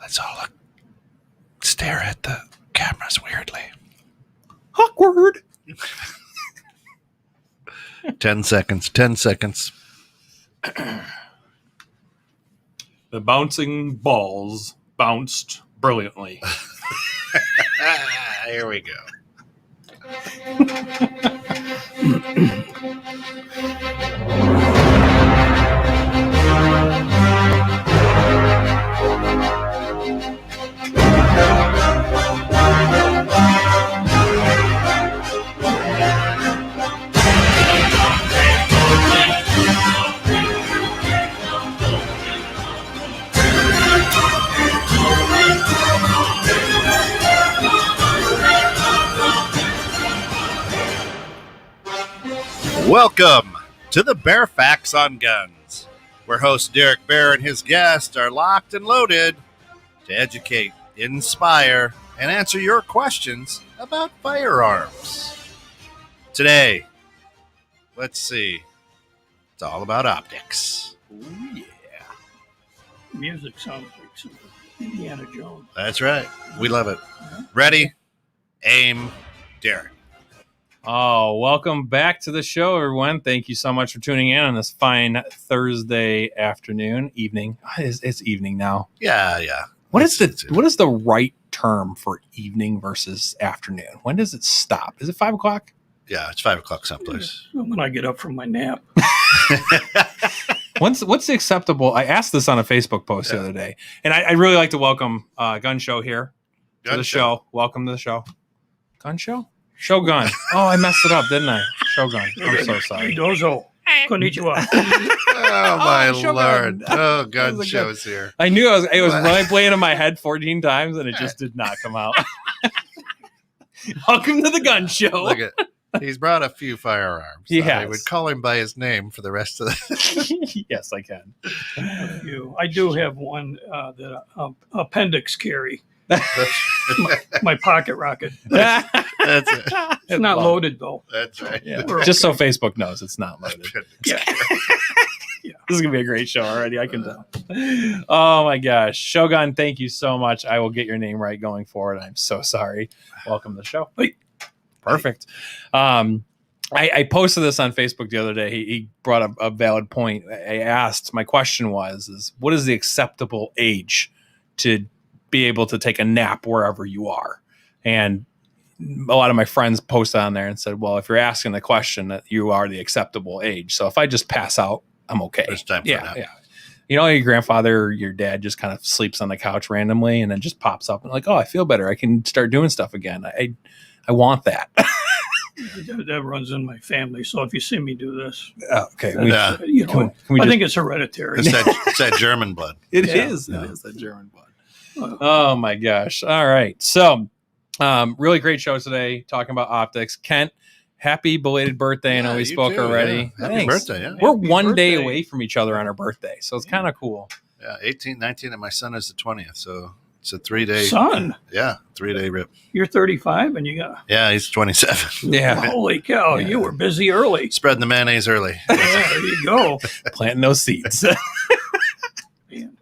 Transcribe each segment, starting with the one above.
Let's all stare at the cameras weirdly. Awkward. 10 seconds. 10 seconds. The bouncing balls bounced brilliantly. Here we go. Welcome to the Bear Facts on Guns, where host Derek Baer and his guests are locked and loaded to educate, inspire, and answer your questions about firearms. Today, let's see, it's all about optics. Oh, yeah. Music sounds like some Indiana Jones. That's right. We love it. Ready, aim, Derek. Oh, welcome back to the show, everyone. Thank you so much for tuning in on this fine Thursday evening. It's evening now. Yeah. What is the right term for evening versus afternoon? When does it stop? Is it 5 o'clock? Yeah, it's 5 o'clock someplace. When I get up from my nap. What's the acceptable? I asked this on a Facebook post the other day, and I'd really like to welcome Gun Show here to the show. Welcome to the show. Gun Show? Shogun. Oh, I messed it up, didn't I? Shogun. I'm so sorry. Dozo. Konnichiwa. Oh, my Shogun. Lord. Oh, Gun Show's here. I knew it was really playing in my head 14 times, and it just did not come out. Welcome to the Gun Show. Look at, he's brought a few firearms. He I has. would call him by his name for the rest of the... Yes, I can. I do have one that appendix carry. My pocket rocket. That's it. It's not loaded, though. That's right. Yeah. We're Just so Facebook knows it's not loaded. Yeah. This is going to be a great show already. I can tell. Oh, my gosh. Shogun, thank you so much. I will get your name right going forward. I'm so sorry. Welcome to the show. Hey. Perfect. I posted this on Facebook the other day. He brought up a valid point. I asked, my question was what is the acceptable age to be able to take a nap wherever you are? And a lot of my friends posted on there and said, well, if you're asking the question, that you are the acceptable age. So if I just pass out, I'm okay. There's time for that. Yeah. You know, your grandfather or your dad just kind of sleeps on the couch randomly and then just pops up and like, oh, I feel better. I can start doing stuff again. I want that. That runs in my family. So if you see me do this, Okay. Yeah. I think it's hereditary. It's that German blood. It is that German blood. Oh my gosh. All right. So really great show today talking about optics. Kent, happy belated birthday. I know we spoke too, already. Yeah. Happy birthday. Yeah. We're Happy one day birthday. away from each other on our birthday. So it's kind of cool. Yeah. 18, 19, and my son is the 20th. So it's a 3-day. Son, 3-day rip. you're 35 and you got, Yeah, he's 27. Yeah. holy cow, you were busy early. Spreading the mayonnaise early. Yeah, there you go. Planting those seeds. Man.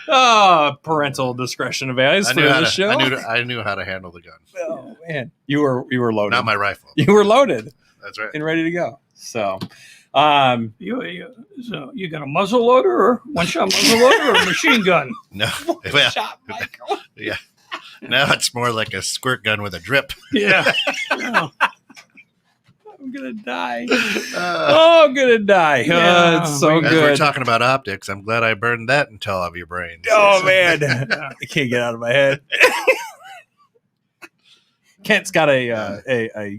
Oh, parental discretion advised for the show. I knew how to handle the gun. Oh man, you were loaded. Not my rifle. You were loaded That's right. and ready to go. So, So you got a muzzle loader or one-shot muzzle loader or a machine gun? No. Well, shot, Michael. yeah. Now it's more like a squirt gun with a drip. Yeah. Yeah. I'm gonna die. I'm gonna die. Yeah, It's so As we're good. talking about optics, I'm glad I burned that into all of your brains. Oh man, I can't get out of my head. Kent's got a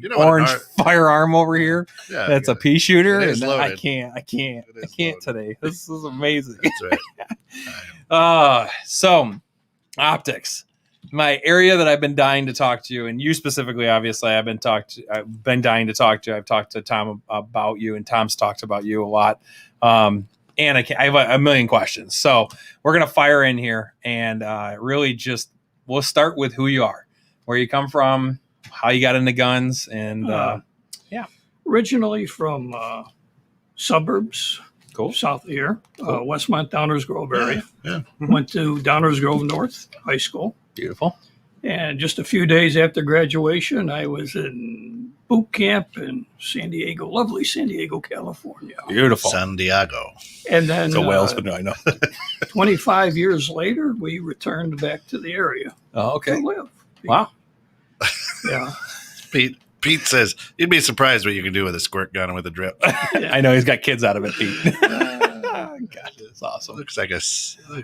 what orange an firearm over here. Yeah, That's a pea shooter, It is and I loaded. can't It is loaded. today. This is amazing. That's right. So optics, my area that I've been dying to talk to you, and you specifically, obviously, I've been dying to talk to. I've talked to Tom about you, and Tom's talked about you a lot. And I have a million questions, so we're gonna fire in here, and really just we'll start with who you are, where you come from, how you got into guns, and Originally from suburbs Cool. south of here, Cool. Westmont, Downers Grove area. Yeah. Went to Downers Grove North High School. Beautiful. And just a few days after graduation, I was in boot camp in San Diego, lovely San Diego, California. Beautiful. San Diego. And then So Wales, but no, I know. 25 years later, we returned back to the area Oh, okay. to live. Wow. Yeah. Pete says you'd be surprised what you can do with a squirt gun and with a drip. I know he's got kids out of it, Pete. God, that's awesome. Looks like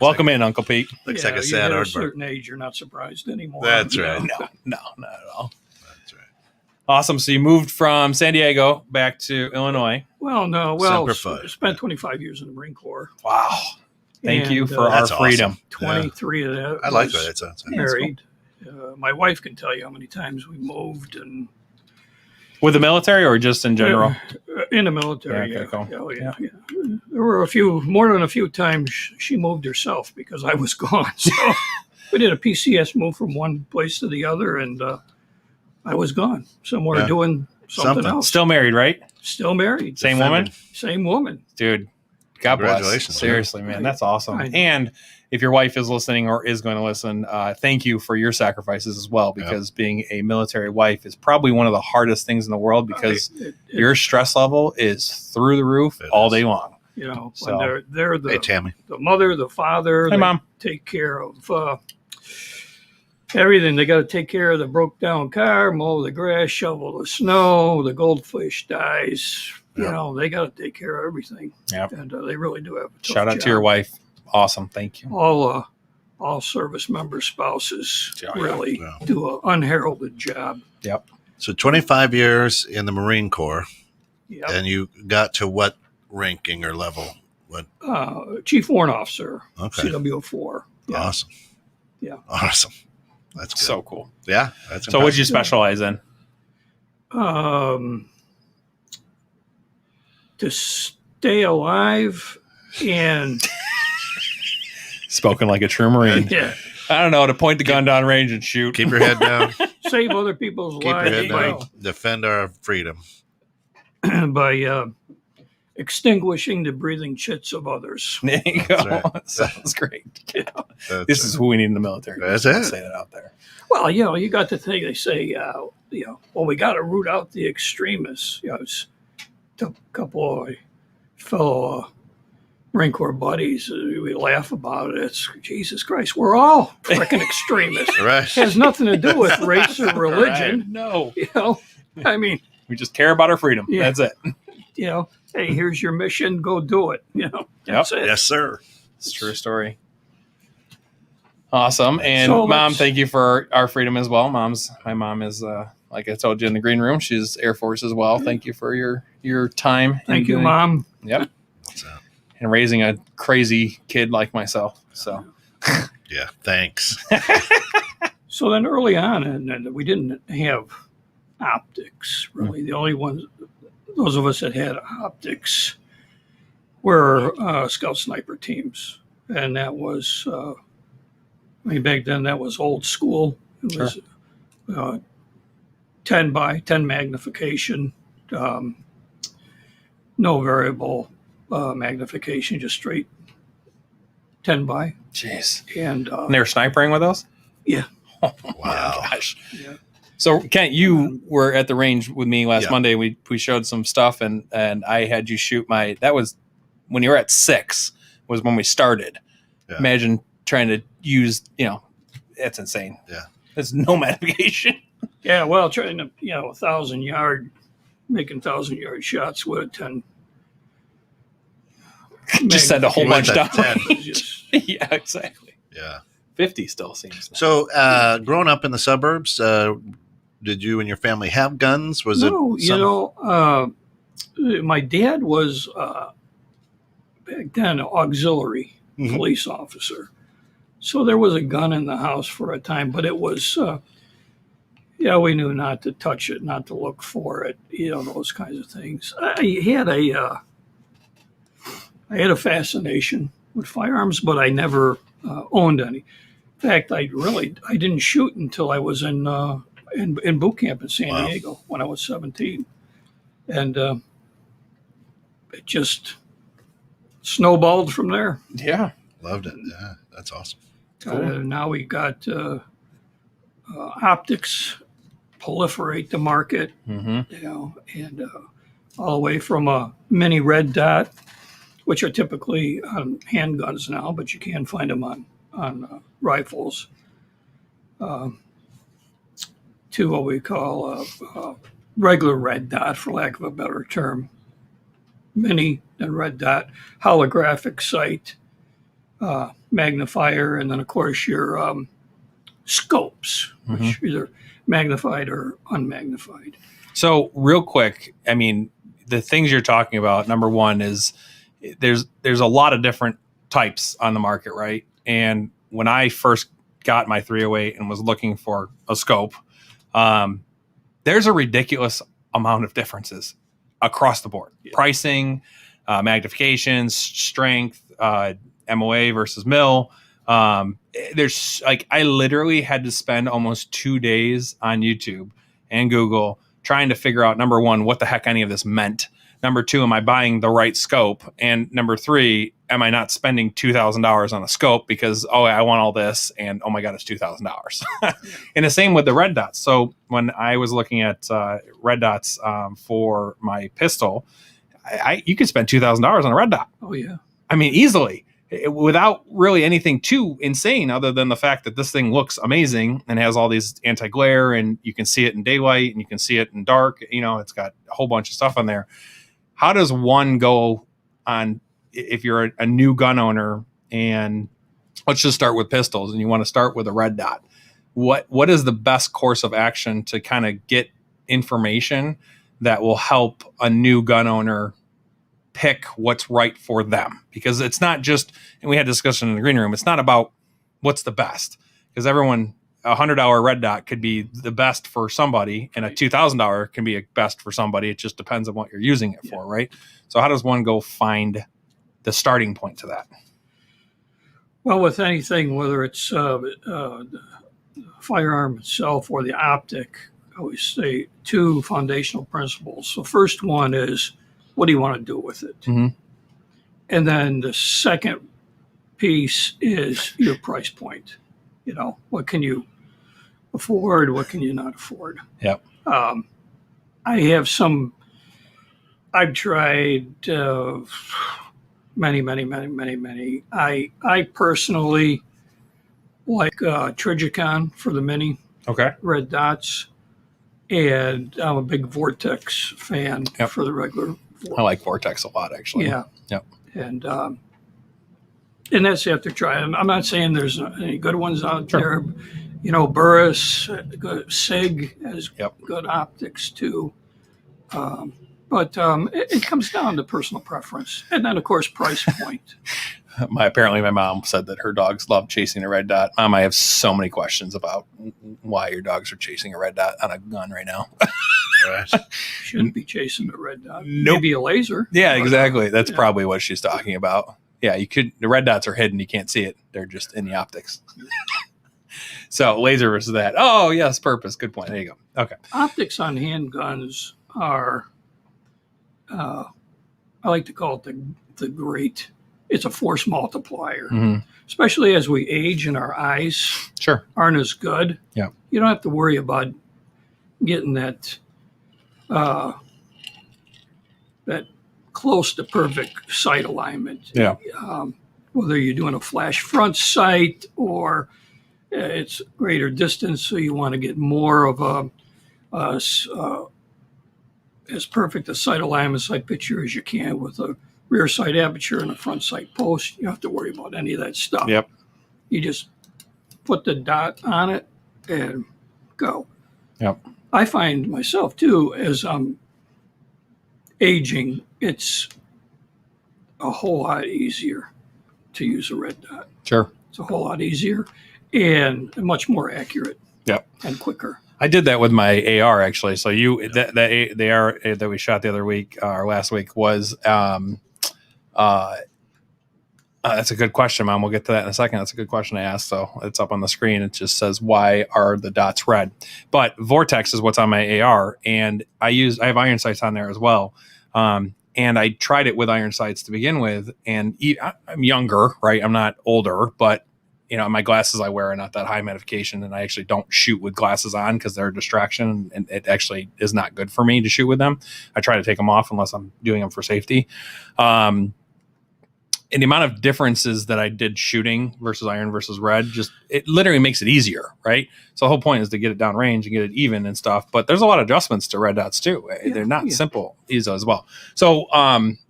Welcome in, Uncle Pete. Looks Yeah, like a you sad hit a aardvark. certain age, you're not surprised anymore. That's You know? right. No, not at all. That's right. Awesome. So you moved from San Diego back to Illinois. Well, no. Well, Semper Fi. spent 25 years in the Marine Corps. Wow. Thank you And, for our That's freedom. awesome. 23 of that. I like was that. It sounds Married. My wife can tell you how many times we moved and With the military or just in general? in the military. Yeah, okay, cool. Oh, yeah. There were more than a few times she moved herself because I was gone. So we did a PCS move from one place to the other, and I was gone somewhere Yeah. doing something else. Still married, right? Still married. Same Defending. woman? Same woman. Dude, God bless. Congratulations, Seriously, man. That's awesome. I know. And if your wife is listening or is going to listen, thank you for your sacrifices as well, because being a military wife is probably one of the hardest things in the world because your stress level is through the roof It all is. day long. You know, So- when they're Hey, Tammy. the mother, the father. Hey, they Mom. take care of everything. They got to take care of the broke down car, mow the grass, shovel the snow. The goldfish dies. You Yeah. know, they got to take care of everything. Yep. And they really do have a tough Shout out job. to your wife. Awesome. Thank you. All service member spouses Yeah, yeah. really Yeah. do an unheralded job. Yep. So 25 years in the Marine Corps, Yep. and you got to what ranking or level? What? Chief Warrant Officer, Okay. CW4. Yeah. Awesome. Yeah. Awesome. That's good. So cool. Yeah. That's So what'd you impressive. specialize in? To stay alive and Spoken like a true Marine. yeah, I don't know, to point the gun down range and shoot. Keep your head down. save other people's Keep your lives head by, down. Defend our freedom. by extinguishing the breathing chits of others. There you go. That's right. Sounds great. That's This is who we need in the military. That's I'll it. say that out there. Well, you know, you got to think. They say, well, we got to root out the extremists. You know, it's a couple of fellow Marine Corps buddies. We laugh about it. It's Jesus Christ. We're all freaking extremists. right. It has nothing to do with race or religion. Right. No. You know, I mean, We just care about our freedom. Yeah. That's it. you know, hey, here's your mission. Go do it. You know, that's it. Yes, sir. It's a true story. Awesome. And So Mom, let's- thank you for our freedom as well. My mom is like I told you in the green room, she's Air Force as well. Thank you for your time. Thank in you, doing- Mom. Yep. So, And raising a crazy kid like myself. So yeah. Thanks. So then early on, and we didn't have optics really. The only ones, those of us that had optics, were Scout Sniper teams, and that was, I mean, back then that was old school. It was 10 by 10 magnification, no variable magnification, just straight 10 by, jeez. and And they were snipering with us? yeah. Oh Wow. my gosh. Yeah. So Kent, you were at the range with me last Yeah. Monday. We showed some stuff and I had you shoot that was when you were at 6 was when we started. Yeah. Imagine trying to use, that's insane. Yeah. There's no magnification. Yeah, well, trying to, 1,000-yard, making 1,000-yard shots with a 10. Just send a whole bunch down. Magnification. It's just- Yeah, exactly. Yeah. 50 still seems. So, growing up in the suburbs, did you and your family have guns? Was no, it? my dad was back then an auxiliary Mhm. police officer, so there was a gun in the house for a time, but it was, we knew not to touch it, not to look for it, those kinds of things. I had a fascination with firearms, but I never owned any. In fact, I didn't shoot until I was in boot camp in San Wow. Diego when I was 17, and it just snowballed from there. Yeah. Loved it. Yeah, that's awesome. Now we got optics proliferate the market, and all the way from a mini red dot, which are typically on handguns now, but you can find them on rifles, to what we call a regular red dot, for lack of a better term. Mini and red dot, holographic sight, magnifier, and then of course your scopes, which either magnified or unmagnified. So real quick, I mean, the things you're talking about, number one is there's a lot of different types on the market, right? And when I first got my 308 and was looking for a scope, there's a ridiculous amount of differences across the board. Yeah. Pricing, magnifications, strength, MOA versus mil. There's like, I literally had to spend almost 2 days on YouTube and Google trying to figure out, number one, what the heck any of this meant. Number two, am I buying the right scope? And number three, am I not spending $2,000 on a scope because, oh, I want all this, and oh my God, it's $2,000. And the same with the red dots. So when I was looking at red dots for my pistol, you could spend $2,000 on a red dot. Oh yeah, I mean, easily, without really anything too insane, other than the fact that this thing looks amazing and has all these anti-glare, and you can see it in daylight and you can see it in dark. You know, it's got a whole bunch of stuff on there. How does one go on if you're a new gun owner, and let's just start with pistols and you want to start with a red dot? What is the best course of action to kind of get information that will help a new gun owner pick what's right for them? Because it's not just, and we had a discussion in the green room, it's not about what's the best, because everyone, $100 red dot could be the best for somebody, and a $2,000 can be a best for somebody. It just depends on what you're using it for, right? So how does one go find the starting point to that? Well, with anything, whether it's the firearm itself or the optic, I always say two foundational principles. So first one is, what do you want to do with it? Mm-hmm. And then the second piece is your price point. You know, what can you afford? What can you not afford? Yep. I've tried many. I personally like Trigicon for the mini. Okay. Red dots. And I'm a big Vortex fan for the regular. I like Vortex a lot, actually. Yeah. Yep. And that's after trying. I'm not saying there's any good ones out there. You know, Burris, Sig has good optics too. But it comes down to personal preference. And then, of course, price point. Apparently my mom said that her dogs love chasing a red dot. Mom, I have so many questions about why your dogs are chasing a red dot on a gun right now. Shouldn't be chasing a red dot. Nope. Maybe a laser. Yeah, exactly. That's probably what she's talking about. Yeah, the red dots are hidden. You can't see it. They're just in the optics. So laser versus that. Oh, yes, purpose. Good point. There you go. Okay. Optics on handguns are, I like to call it the great. It's a force multiplier, especially as we age and our eyes aren't as good. Yeah, you don't have to worry about getting that close to perfect sight alignment. Yeah, whether you're doing a flash front sight or it's greater distance, so you want to get more of as perfect a sight alignment sight picture as you can with a rear sight aperture and a front sight post. You don't have to worry about any of that stuff. Yep. You just put the dot on it and go. Yep. I find myself too, as I'm aging, it's a whole lot easier to use a red dot. Sure. It's a whole lot easier and much more accurate. Yep. And quicker. I did that with my AR actually. So the AR that we shot the other week or last week was that's a good question, Mom. We'll get to that in a second. That's a good question I asked. So it's up on the screen. It just says, why are the dots red? But Vortex is what's on my AR, and I have iron sights on there as well. And I tried it with iron sights to begin with. And I'm younger, right? I'm not older, but my glasses I wear are not that high magnification, and I actually don't shoot with glasses on because they're a distraction, and it actually is not good for me to shoot with them. I try to take them off unless I'm doing them for safety. And the amount of differences that I did shooting versus iron versus red, it literally makes it easier, right? So the whole point is to get it down range and get it even and stuff. But there's a lot of adjustments to red dots too. They're not simple as well. So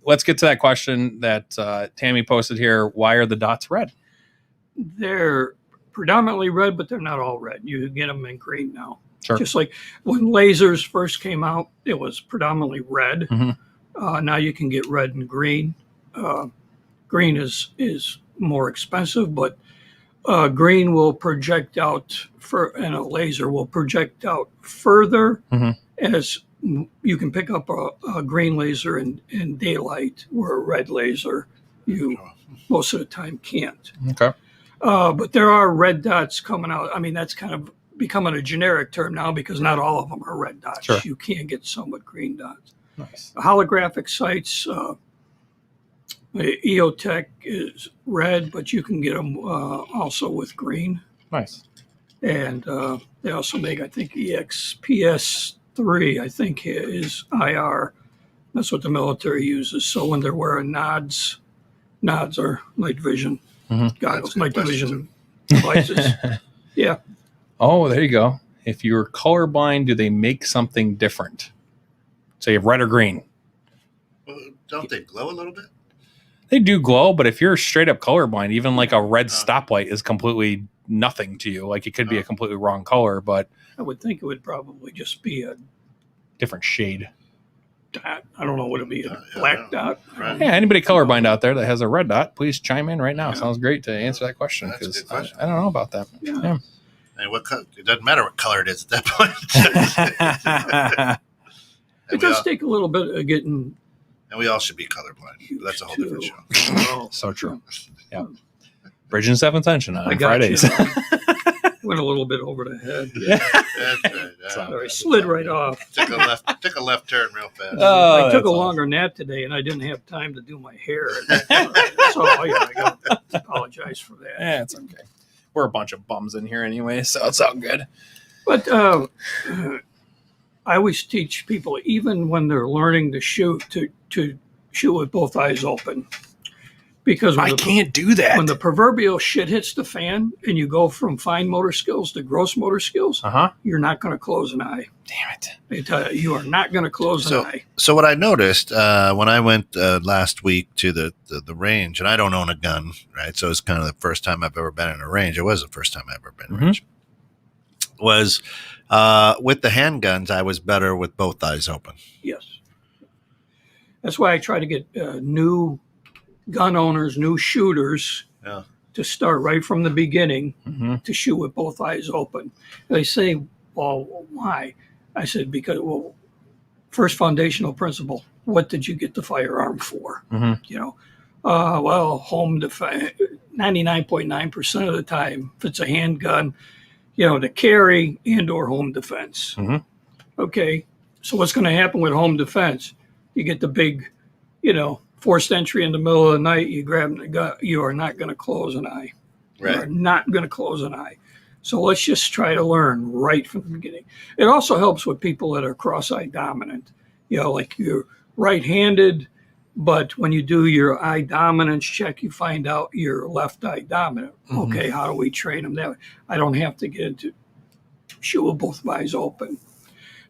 let's get to that question that Tammy posted here. Why are the dots red? They're predominantly red, but they're not all red. You get them in green now. Sure. Just like when lasers first came out, it was predominantly red. Mm-hmm. Now you can get red and green. Green is more expensive, but green will project out and a laser will project out further as you can pick up a green laser in daylight, where a red laser you most of the time can't. Okay. But there are red dots coming out. I mean, that's kind of becoming a generic term now because not all of them are red dots. Sure. You can get some with green dots. Nice. Holographic sights, EOTech is red, but you can get them also with green. Nice. And they also make, I think, EXPS3, I think, is IR. That's what the military uses. So when they're wearing nods are night vision goggles, night vision devices. Yeah. Oh, there you go. If you're colorblind, do they make something different? So you have red or green? Well, don't they glow a little bit? They do glow, but if you're straight up colorblind, even like a red stoplight is completely nothing to you. Like it could be a completely wrong color, but I would think it would probably just be a different shade. dot. I don't know, would it be a black dot? Right. Yeah, anybody colorblind out there that has a red dot, please chime in right now. Yeah. Sounds great to answer that question That's a because good question. I don't know about that. Yeah. And what color? It doesn't matter what color it is at that point. It does take a little bit of getting. And we all should be colorblind. But that's a whole different show. So true. Yeah. Bridge and Seventh Tension on I got Fridays. you. Went a little bit over the head. That's right. Sorry, slid right off. Took a left turn real fast. Oh, I took that's a longer nap today, and I didn't have time to do my hair. So I gotta apologize for that. Yeah, it's okay. We're a bunch of bums in here anyway, so it's all good. But I always teach people, even when they're learning to shoot, to shoot with both eyes open. Because I can't do that. when the proverbial shit hits the fan and you go from fine motor skills to gross motor skills, you're not going to close an eye. Damn it. I tell you, you are not going to close an eye. So what I noticed when I went last week to the range, and I don't own a gun, right? So it's kind of the first time I've ever been in a range. It was the first time I've ever been in a range. Was with the handguns, I was better with both eyes open. Yes. That's why I try to get new gun owners, new shooters, to start right from the beginning to shoot with both eyes open. They say, well, why? I said, because, first foundational principle, what did you get the firearm for? Well, home defense, 99.9% of the time, if it's a handgun, to carry and or home defense. Okay, so what's going to happen with home defense? You get the big, forced entry in the middle of the night, you grab the gun, you are not going to close an eye. Right. You are not going to close an eye. So let's just try to learn right from the beginning. It also helps with people that are cross-eye dominant. Like you're right-handed, but when you do your eye dominance check, you find out you're left eye dominant. Okay, how do we train them that way? I don't have to get into shoot with both eyes open.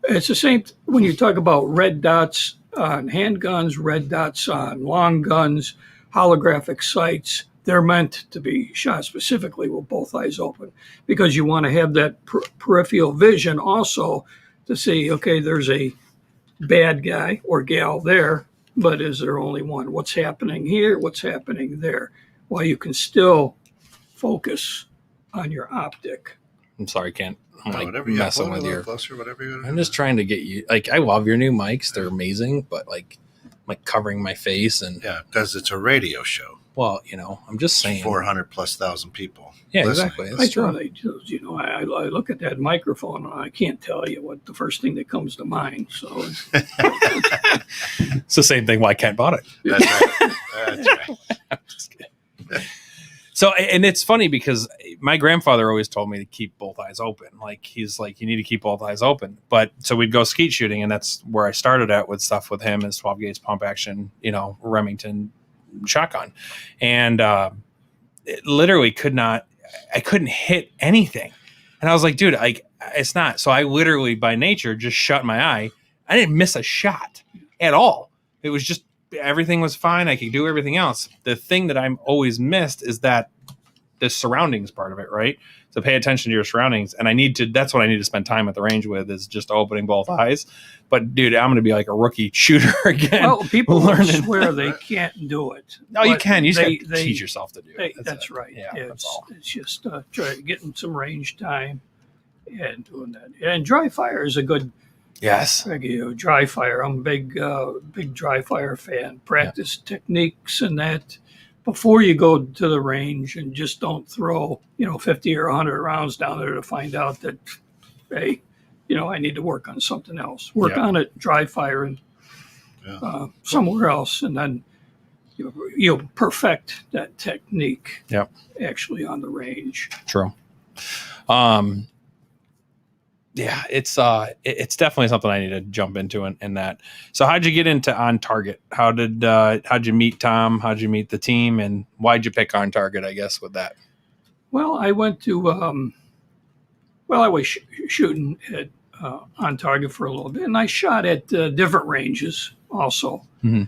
It's the same when you talk about red dots on handguns, red dots on long guns, holographic sights. They're meant to be shot specifically with both eyes open because you want to have that peripheral vision also to see, okay, there's a bad guy or gal there, but is there only one? What's happening here? What's happening there? While you can still focus on your optic. I'm sorry, Kent. I'm messing with you. Closer, whatever you I'm just trying to get you. I love your new mics. They're amazing, but like covering my face and Yeah, because it's a radio show. well, I'm just saying. 400,000+ people. Yeah, listening. exactly. I That's thought true. I look at that microphone and I can't tell you what the first thing that comes to mind. So It's the same thing why Kent bought it. That's right. That's right. I'm just kidding. So, and it's funny because my grandfather always told me to keep both eyes open. Like, he's like, you need to keep both eyes open. But so we'd go skeet shooting, and that's where I started at with stuff with him is 12 gauge pump action, Remington shotgun. And it literally I couldn't hit anything. And I was like, dude, it's not. So I literally by nature just shut my eye. I didn't miss a shot at all. It was just, everything was fine. I could do everything else. The thing that I'm always missed is that the surroundings part of it, right? So pay attention to your surroundings. And that's what I need to spend time at the range with is just opening both eyes. But dude, I'm going to be like a rookie shooter again. well, people swear they can't do it. No, you can. You just they, have to teach yourself to do it. That's right. Yeah, that's all. It's just getting some range time and doing that. And dry fire is a good. Yes. Dry fire. I'm a big dry fire fan. Practice techniques and that before you go to the range, and just don't throw 50 or 100 rounds down there to find out that, hey, I need to work on something else. Work on it, dry fire, and somewhere else, and then you'll perfect that technique. Yep. Actually, on the range. True. Yeah, it's definitely something I need to jump into in that. So how'd you get into On Target? How'd you meet Tom? How'd you meet the team? And why'd you pick On Target, I guess, with that? Well, I went to, I was shooting at On Target for a little bit, and I shot at different ranges also. Mm-hmm.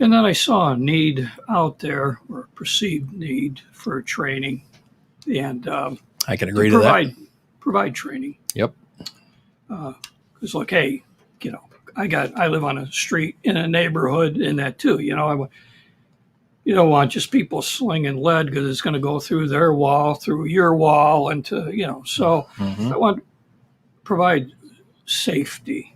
And then I saw a need out there, or a perceived need for training, and I can agree to that. Provide training. Yep. It's like, hey, I live on a street in a neighborhood in that too. You don't want just people slinging lead because it's going to go through their wall, through your wall, and So I want to provide safety,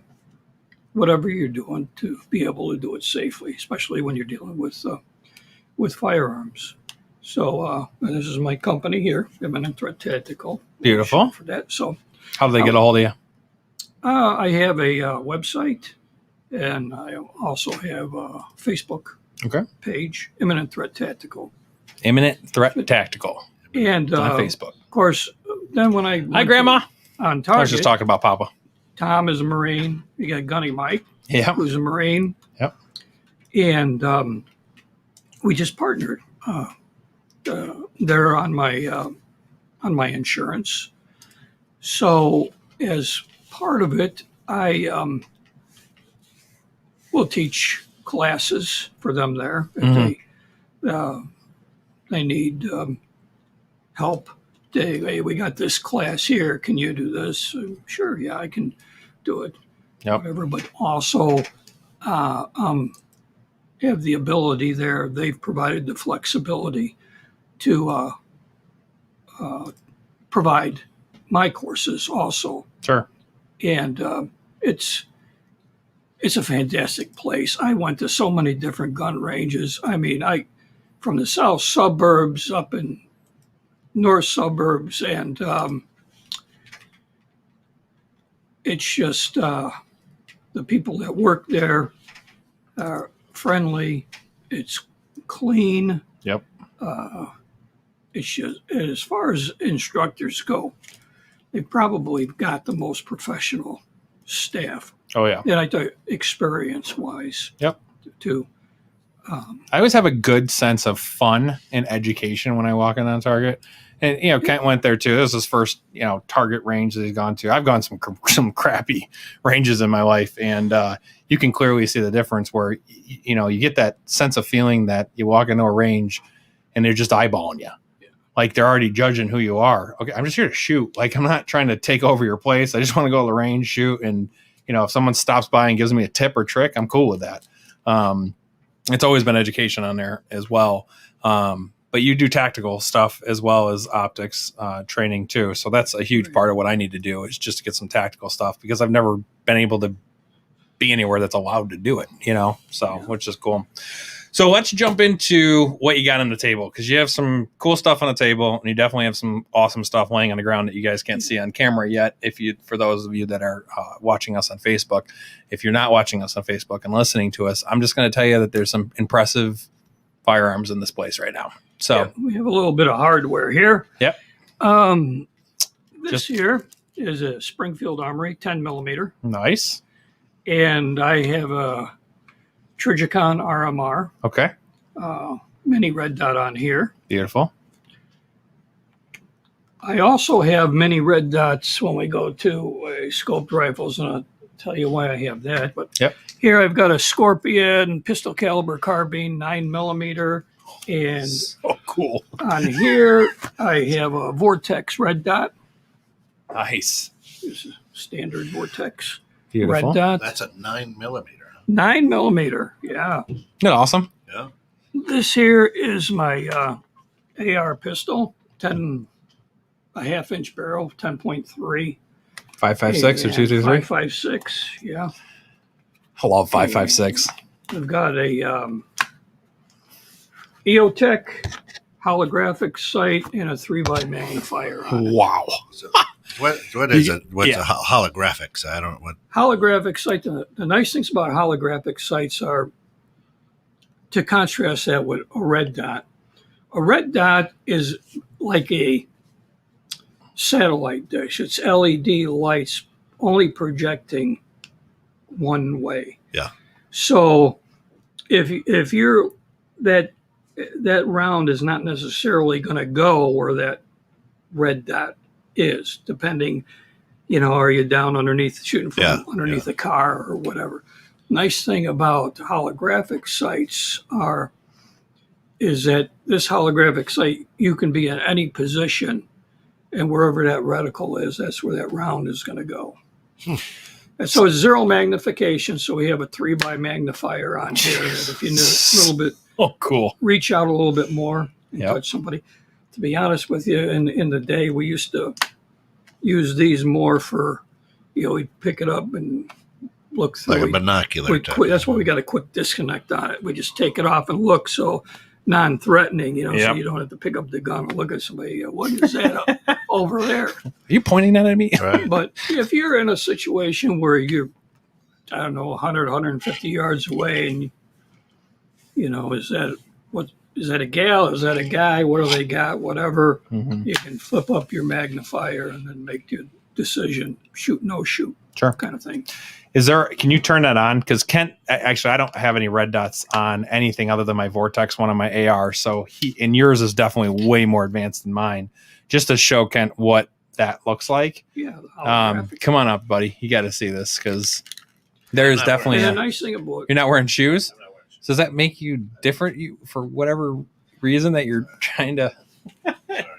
whatever you're doing, to be able to do it safely, especially when you're dealing with firearms. So this is my company here, Imminent Threat Tactical. Beautiful. For that. So how do they get a hold of you? I have a website, and I also have a Facebook page, Imminent Threat Tactical. Imminent Threat Tactical. And on Facebook. Of course, then when I Hi, Grandma. On Target, I was just talking about Papa. Tom is a Marine. You got Gunny Mike, who's a Marine. Yep. And we just partnered. They're on my insurance. So as part of it, I will teach classes for them there if they need help. Hey, we got this class here. Can you do this? Sure, yeah, I can do it. Yep. Whatever. But also have the ability there. They've provided the flexibility to provide my courses also. Sure. And it's a fantastic place. I went to so many different gun ranges. I mean, from the south suburbs up in north suburbs, and it's just the people that work there are friendly. It's clean. Yep. It's just, as far as instructors go, they've probably got the most professional staff. Oh yeah. And I thought experience-wise. Yep. Too. I always have a good sense of fun and education when I walk in on Target. And, Kent went there too. This was his first, Target range that he's gone to. I've gone some crappy ranges in my life. And you can clearly see the difference where, you get that sense of feeling that you walk into a range and they're just eyeballing you. Yeah. Like they're already judging who you are. Okay, I'm just here to shoot. Like I'm not trying to take over your place. I just want to go to the range, shoot. And, if someone stops by and gives me a tip or trick, I'm cool with that. It's always been education on there as well. But you do tactical stuff as well as optics training too. So that's a huge part of what I need to do is just to get some tactical stuff because I've never been able to be anywhere that's allowed to do it, so which is cool. So let's jump into what you got on the table, because you have some cool stuff on the table, and you definitely have some awesome stuff laying on the ground that you guys can't see on camera yet. For those of you that are watching us on Facebook, if you're not watching us on Facebook and listening to us, I'm just going to tell you that there's some impressive firearms in this place right now. So we have a little bit of hardware here. Yep. This here is a Springfield Armory 10 millimeter. Nice. And I have a Trijicon RMR. Okay. Mini red dot on here. Beautiful. I also have mini red dots when we go to scoped rifles, and I'll tell you why I have that. But here I've got a Scorpion pistol caliber carbine 9 millimeter, and so cool. On here I have a Vortex red dot. Nice. It's a standard Vortex Beautiful. red dot. That's a 9 millimeter. 9 millimeter, yeah. Isn't that awesome? Yeah. This here is my AR pistol, 10 a half-inch barrel, 10.3. 5.56 or 223? 5.56, yeah. I love 5.56. I've got a EOTech holographic sight and a 3x magnifier on it. Wow. So what is it? What's a holographics? I don't know what. Holographic sight. The nice things about holographic sights are, to contrast that with a red dot. A red dot is like a satellite dish. It's LED lights only projecting one way. Yeah. So if you're that round is not necessarily going to go where that red dot is, depending, are you down underneath, shooting from underneath a car or whatever. Nice thing about holographic sights is that this holographic sight, you can be in any position, and wherever that reticle is, that's where that round is going to go. And so it's zero magnification, so we have a 3x magnifier on here that if you need a little bit, cool, reach out a little bit more and touch somebody. To be honest with you, in the day, we used to use these more for, we'd pick it up and look through. Like a binocular type. That's why we got a quick disconnect on it. We just take it off and look, so non-threatening, so you don't have to pick up the gun and look at somebody. What is that over there? Are you pointing that at me? Right. But if you're in a situation where you're, 100, 150 yards away, and is that a gal? Is that a guy? What do they got? Whatever. Mm-hmm. You can flip up your magnifier and then make your decision: shoot, no shoot, kind of thing. Can you turn that on? Because Kent, actually, I don't have any red dots on anything other than my Vortex one on my AR. So and yours is definitely way more advanced than mine. Just to show Kent what that looks like. Yeah. Come on up, buddy. You got to see this, because there is definitely a nice thing about. You're not wearing shoes. So does that make you different? For whatever reason that you're trying to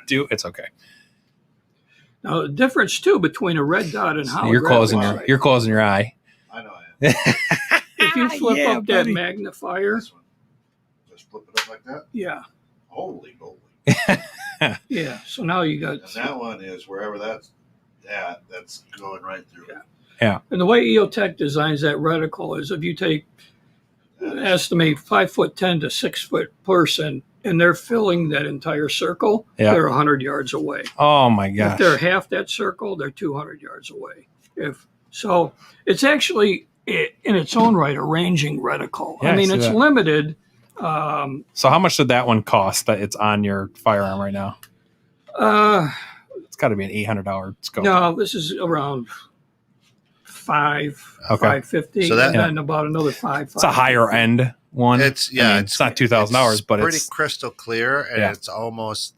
do? It's okay. Now the difference too between a red dot and holographic. You're closing your eye. I know I am. If you flip up that magnifier, this one. Just flip it up like that. Yeah. Holy moly. Yeah. So now you got. And that one is wherever that's at. That's going right through. Yeah. And the way EOTech designs that reticle is, if you take estimate 5'10" to 6 foot person, and they're filling that entire circle, they're 100 yards away. Oh my gosh. If they're half that circle, they're 200 yards away. So it's actually in its own right a ranging reticle. Yeah, it's limited. So how much did that one cost that it's on your firearm right now? It's got to be an $800 scope. No, this is around $550, so and then about another $5. It's a higher end one. It's it's not $2,000, but pretty it's crystal clear, and it's almost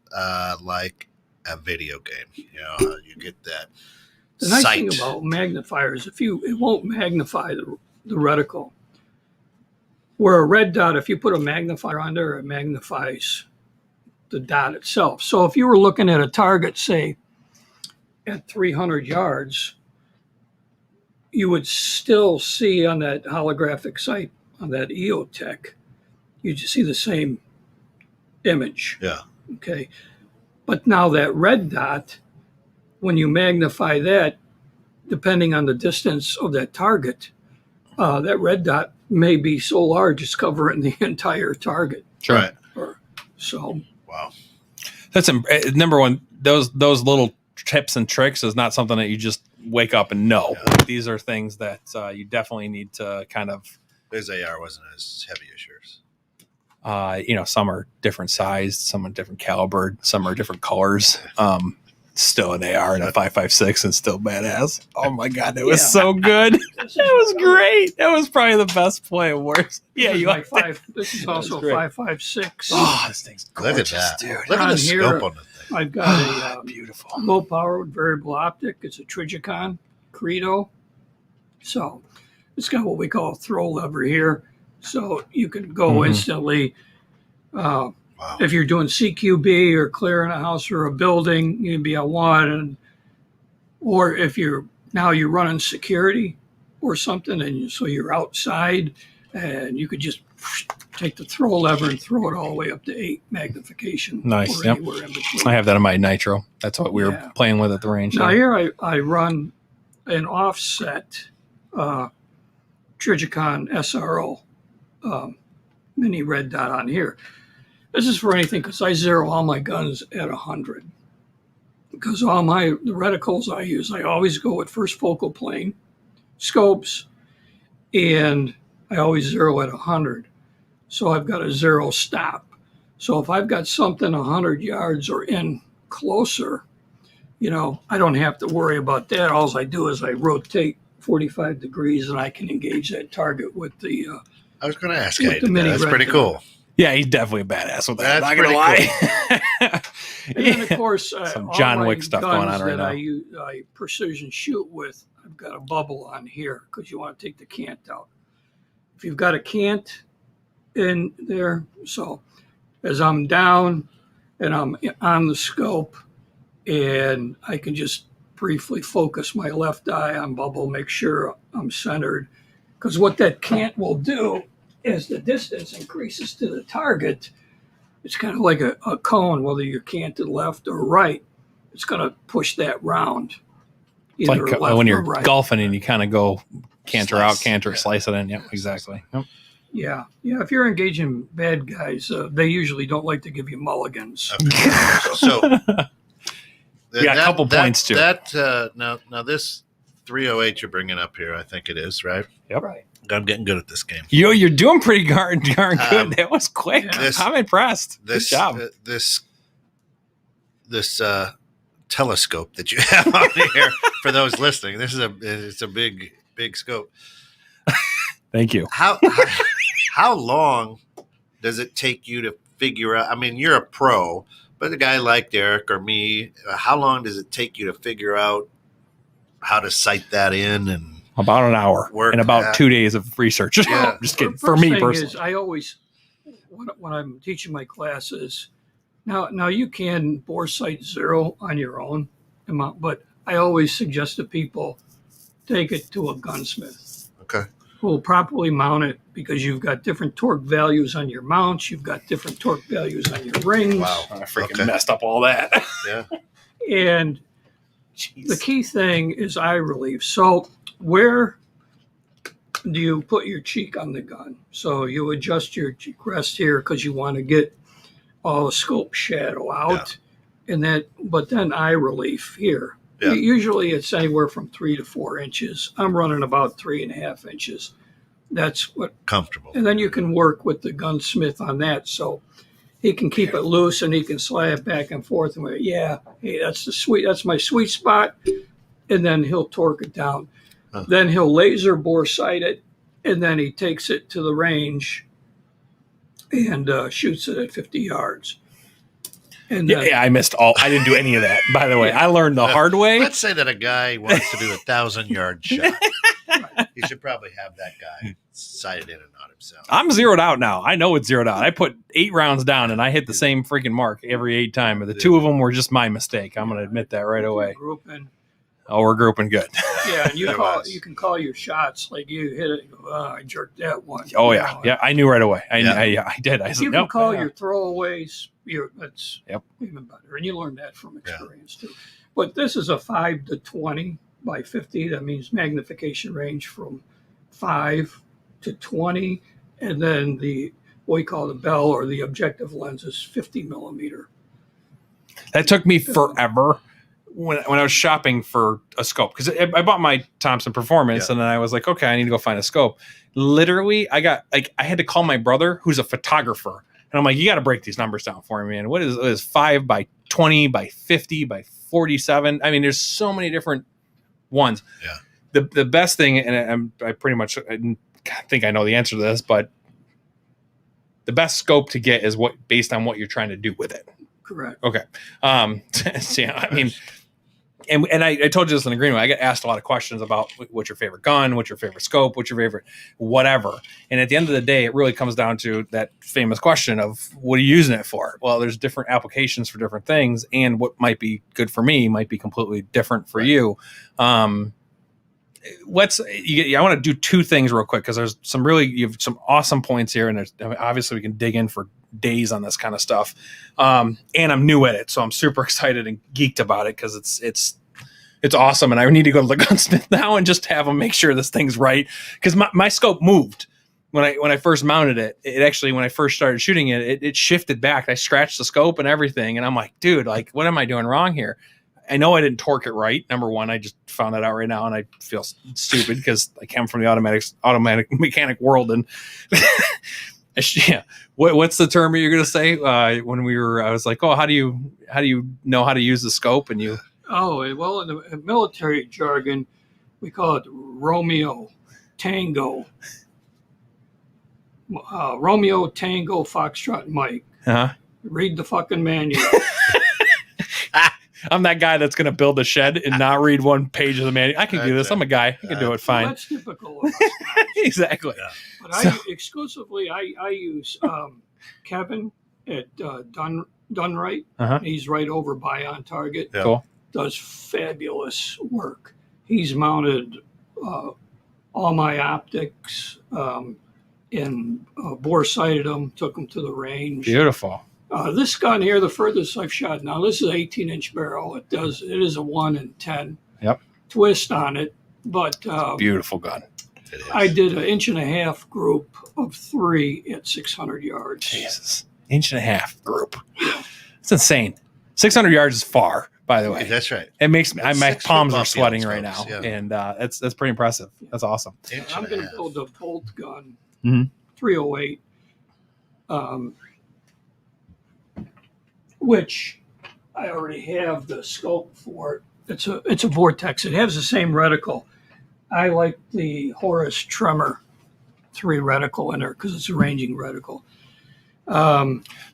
like a video game. You get that. The nice sight. thing about magnifiers, it won't magnify the reticle. Where a red dot, if you put a magnifier on there, it magnifies the dot itself. So if you were looking at a target, say, at 300 yards, you would still see on that holographic sight, on that EOTech, you just see the same image. Yeah. Okay. But now that red dot, when you magnify that, depending on the distance of that target, that red dot may be so large it's covering the entire target. Sure. Right. So Wow. That's number one. Those little tips and tricks is not something that you just wake up and know. Yeah. These are things that you definitely need to kind of. His AR wasn't as heavy as yours. Some are different sized, some are different calibered, some are different colors. Still an AR and a 5.56 and still badass. Oh my god, it was so good. It was great. That was probably the best play. Worse. Yeah, you like This is also a 5.56. Oh, this thing's gorgeous, Look at that, dude. Look at the here, scope on the thing. I've got a beautiful low powered variable optic. It's a Trigicon Credo. So it's got what we call a throw lever here. So you can go instantly. Wow. If you're doing CQB or clearing a house or a building, you can be on one. Or if you're running security or something, and so you're outside, and you could just take the throw lever and throw it all the way up to 8 magnification. Nice. Or Yep. anywhere in between. I have that in my Nitro. That's what we were playing with at the range. Now here I run an offset Trigicon SRO mini red dot on here. This is for anything because I zero all my guns at 100. Because the reticles I use, I always go with first focal plane, scopes, and I always zero at 100. So I've got a zero stop. So if I've got something 100 yards or in closer, I don't have to worry about that. All I do is I rotate 45 degrees and I can engage that target with the. I was going to ask with you. the mini That's red pretty dot. cool. Yeah, he's definitely a badass with that. That's I'm not gonna lie. And then of course, Some all John my Wick stuff going guns on right that now. I precision shoot with, I've got a bubble on here because you want to take the cant out. If you've got a cant in there, so as I'm down and I'm on the scope, and I can just briefly focus my left eye on bubble, make sure I'm centered, because what that cant will do as the distance increases to the target, it's kind of like a cone, whether you're canted left or right, it's going to push that round. It's like left when or you're right. golfing and you kind of go canter out, canter, Yeah. slice it in. Yep, exactly. Yep. Yeah. If you're engaging bad guys, they usually don't like to give you mulligans. Okay. So Yeah, a couple points, too. Now this 308 you're bringing up here, I think it is, right? Yep. Right. I'm getting good at this game. You're doing pretty darn good. That was quick. Yeah. I'm impressed. Good This job. this telescope that you have on here for those listening. It's a big scope. Thank you. How long does it take you to figure out? I mean, you're a pro, but a guy like Derek or me, how long does it take you to figure out how to sight that in and About an hour Work and about that. 2 days of research. Yeah. Just kidding. First For me thing personally. is I always, when I'm teaching my classes, now you can bore sight zero on your own amount, but I always suggest to people take it to a gunsmith okay? who will properly mount it, because you've got different torque values on your mounts, you've got different torque values on your rings. Wow. I freaking Okay. messed up all that. Yeah. And Jeez. the key thing is eye relief. So where do you put your cheek on the gun? So you adjust your cheek rest here because you want to get all the scope shadow out, but then eye relief here. Yeah. Usually it's anywhere from 3 to 4 inches. I'm running about 3.5 inches. That's what, Comfortable. and then you can work with the gunsmith on that. So he can keep it loose and he can slide it back and forth. And hey, that's my sweet spot. And then he'll torque it down. Huh. Then he'll laser bore sight it, and then he takes it to the range and shoots it at 50 yards. And then, Yeah, I missed all. I didn't do any of that, by the way. I learned the hard way. Let's say that a guy wants to do 1,000-yard shot. He should probably have that guy sighted in and not himself. I'm zeroed out now. I know it's zeroed out. I put 8 rounds down and I hit the same freaking mark every 8 times. But the 2 of them were just my mistake. I'm going to admit that right away. grouping. Oh, we're grouping good. Yeah, and It was. you can call your shots, like you hit it. You go, I jerked that one. Oh, You yeah. know, Yeah, I knew right away. I Yeah. did. I If said, you can nope. call Yeah. your throwaways, that's Yep. even better. And you learn that from experience too. But this is a 5 to 20 by 50. That means magnification range from 5 to 20, and then what we call the Bell or the objective lens is 50 millimeter. That took me forever when I was shopping for a scope, because I bought my Thompson Performance, and then I was like, okay, I need to go find a scope. Literally, I had to call my brother, who's a photographer, and I'm like, you got to break these numbers down for me, man. What is 5 by 20 by 50 by 47? I mean, there's so many different ones. Yeah. The best thing, and I pretty much think I know the answer to this, but the best scope to get is based on what you're trying to do with it. Correct. Okay. So, yeah, I mean, and I told you this in the green room. I get asked a lot of questions about what's your favorite gun, what's your favorite scope, what's your favorite whatever. And at the end of the day, it really comes down to that famous question of what are you using it for? Well, there's different applications for different things, and what might be good for me might be completely different for you. I want to do two things real quick, because you have some awesome points here, and obviously we can dig in for days on this kind of stuff. And I'm new at it, so I'm super excited and geeked about it, because it's awesome. And I need to go to the gunsmith now and just have them make sure this thing's right, because my scope moved when I first mounted it. It actually, when I first started shooting it shifted back. I scratched the scope and everything, and I'm like, dude, like, what am I doing wrong here? I know I didn't torque it right. Number one, I just found that out right now, and I feel stupid because I came from the automatic mechanic world. And yeah, what's the term you're going to say? When I was like, oh, how do you know how to use the scope? And you, well, in the military jargon, we call it Romeo Tango. Romeo Tango Foxtrot Mike. Read the fucking manual. I'm that guy that's going to build a shed and not read one page of the manual. I can do this. I'm a guy. I can do it fine. Well, that's typical of us. Exactly. Yeah. But exclusively, I use Kevin at Dunright. He's right over by On Target. Yeah. Cool. Does fabulous work. He's mounted all my optics and bore sighted them, took them to the range. Beautiful. This gun here, the furthest I've shot now, this is an 18-inch barrel. It is a 1 in 10 twist on it, but beautiful gun. I did an 1.5 inch group of 3 at 600 yards. Jesus, 1.5 inch group. It's insane. 600 yards is far, by the way. That's right. It makes me, my palms are sweating right now, and that's pretty impressive. That's awesome. I'm going to build a bolt gun, 308. Which I already have the scope for it. It's a Vortex. It has the same reticle. I like the Horus Tremor 3 reticle in there because it's a ranging reticle.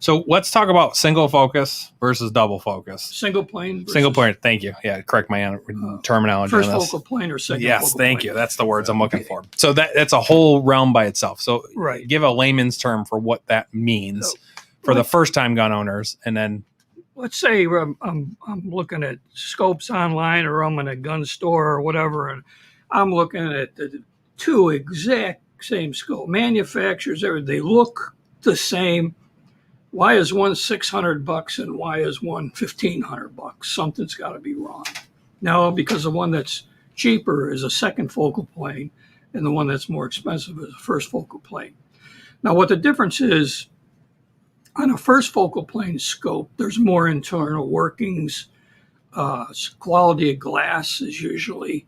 So let's talk about single focus versus double focus. Single plane. Single plane. Thank you. Yeah, correct my terminology. First focal plane or second. Yes, focal thank plane. you. That's the words I'm looking for. So that's a whole realm by itself. So give a layman's term for what that means. For the first-time gun owners, and then let's say I'm looking at scopes online, or I'm in a gun store or whatever, and I'm looking at the two exact same scope manufacturers. They look the same. Why is one $600 and why is one $1,500? Something's got to be wrong. No, because the one that's cheaper is a second focal plane, and the one that's more expensive is a first focal plane. Now, what the difference is. On a first focal plane scope, there's more internal workings. Quality of glass is usually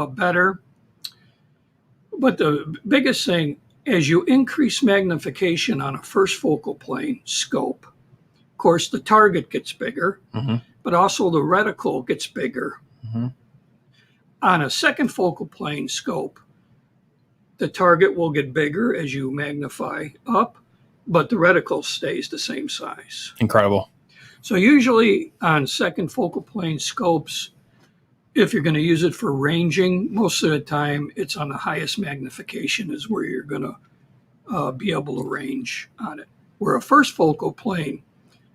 better. But the biggest thing, as you increase magnification on a first focal plane scope, of course, the target gets bigger, but also the reticle gets bigger. On a second focal plane scope, the target will get bigger as you magnify up, but the reticle stays the same size. Incredible. So usually on second focal plane scopes, if you're going to use it for ranging, most of the time it's on the highest magnification is where you're going to be able to range on it. Where a first focal plane,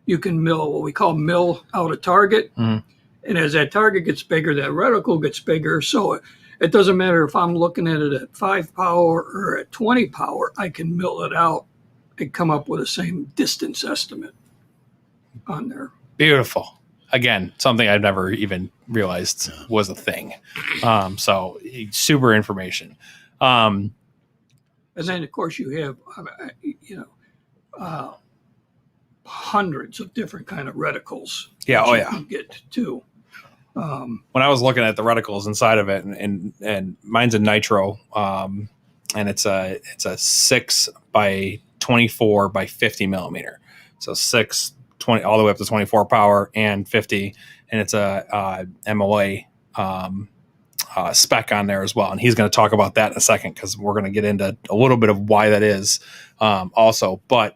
you can mill what we call mill out a target. And as that target gets bigger, that reticle gets bigger. So it doesn't matter if I'm looking at it at 5 power or at 20 power, I can mill it out and come up with the same distance estimate on there. Beautiful. Again, something I've never even realized was a thing. So super information. And then, of course, you have, hundreds of different kind of reticles. Yeah. that Oh you yeah. can get to. When I was looking at the reticles inside of it, and mine's a nitro, and it's a 6 by 24 by 50 millimeter, so 6, 20 all the way up to 24 power and 50, and it's a MOA spec on there as well. And he's going to talk about that in a second because we're going to get into a little bit of why that is also. But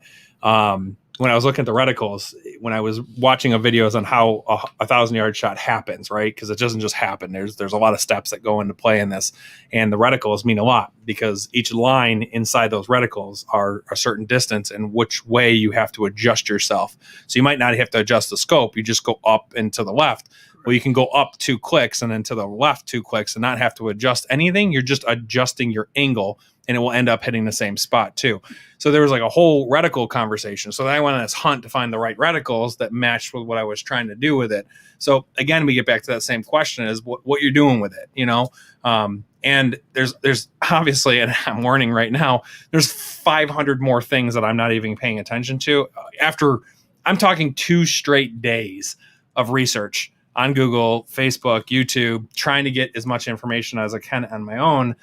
when I was looking at the reticles, when I was watching videos on how a 1,000-yard shot happens, right? Because it doesn't just happen. There's a lot of steps that go into play in this, and the reticles mean a lot because each line inside those reticles are a certain distance and which way you have to adjust yourself. So you might not have to adjust the scope. You just go up and to the left. Well, you can go up 2 clicks and then to the left 2 clicks and not have to adjust anything. You're just adjusting your angle, and it will end up hitting the same spot too. So there was like a whole reticle conversation. So then I went on this hunt to find the right reticles that matched with what I was trying to do with it. So again, we get back to that same question: is what you're doing with it, you know? And there's obviously, and I'm warning right now, there's 500 more things that I'm not even paying attention to after I'm talking 2 straight days of research on Google, Facebook, YouTube, trying to get as much information as I can on my own.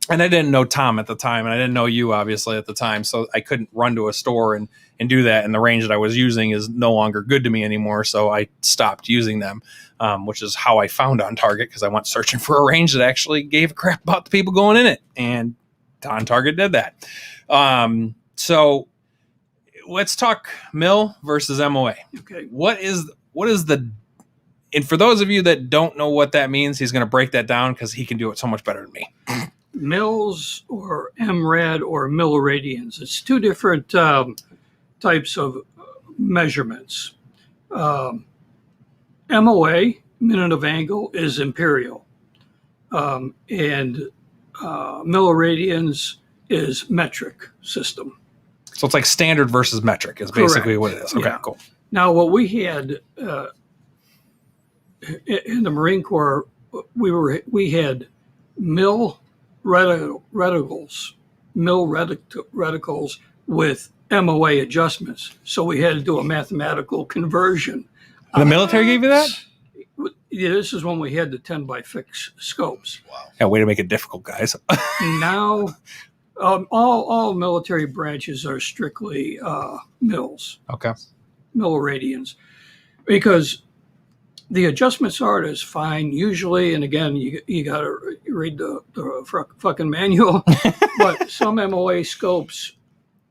And I didn't know Tom at the time, and I didn't know you obviously at the time. So I couldn't run to a store and do that. And the range that I was using is no longer good to me anymore. So I stopped using them, which is how I found On Target, because I went searching for a range that actually gave a crap about the people going in it. And On Target did that. So let's talk mill versus MOA. Okay. What is the, and for those of you that don't know what that means, he's going to break that down because he can do it so much better than me. Mils or MRAD or milliradians. It's 2 different types of measurements. MOA, minute of angle, is imperial. And milliradians is metric system. So it's like standard versus metric is basically Correct. what it is. Okay, Yeah. cool. Now, what we had in the Marine Corps, we had mill reticles with MOA adjustments. So we had to do a mathematical conversion. The military gave you that? Yeah, this is when we had the 10 by fix scopes. Wow. Yeah, way to make it difficult, guys. Now, all military branches are strictly mills, Okay. milliradians, because the adjustments art is fine usually, and again, you got to read the fucking manual. But some MOA scopes,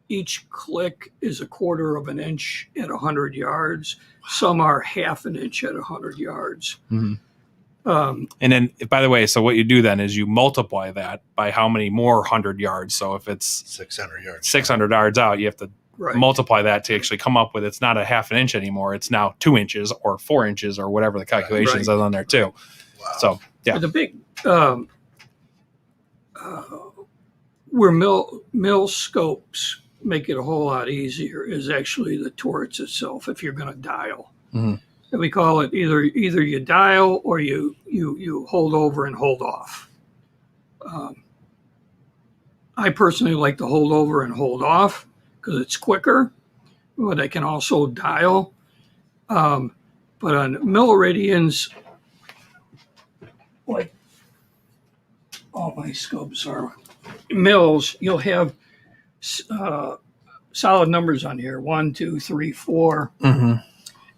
each click is 1/4 of an inch at 100 yards. Some are 1/2 an inch at 100 yards. Mm-hmm. And then, by the way, so what you do then is you multiply that by how many more 100 yards. So if it's 600 yards. 600 yards out, you have to multiply that to actually come up with, it's not 1/2 an inch anymore. It's now 2 inches or 4 inches or whatever the calculations are on there too. Wow. So yeah, the big where mill scopes make it a whole lot easier is actually the torch itself. If you're going to dial, and we call it either you dial or you hold over and hold off. I personally like to hold over and hold off because it's quicker, but I can also dial. But on milliradians, like all my scopes are mills, you'll have solid numbers on here, 1, 2, 3, 4. Mm-hmm.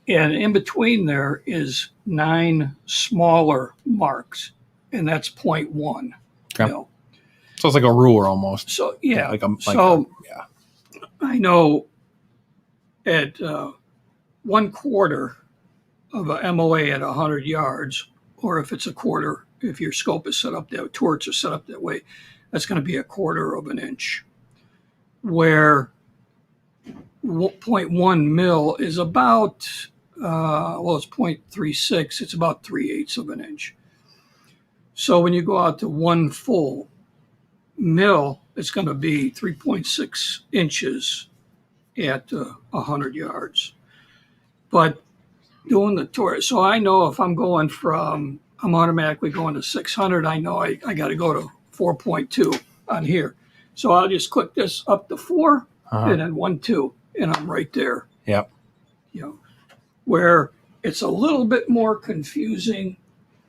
And in between there is 9 smaller marks, and that's 0.1 Okay. mil. So it's like a ruler almost. So yeah, yeah. I know at 1/4 of a MOA at 100 yards, or if it's 1/4, if your scope is set up that, torch is set up that way, that's going to be 1/4 of an inch. Where 0.1 mil is about, it's 0.36, it's about 3/8 of an inch. So when you go out to 1 full mil, it's going to be 3.6 inches at 100 yards. But doing the torch, so I know if I'm automatically going to 600, I know I got to go to 4.2 on here. So I'll just click this up to 4 Uh-huh. and then 1, 2, and I'm right there. Yep. You know, where it's a little bit more confusing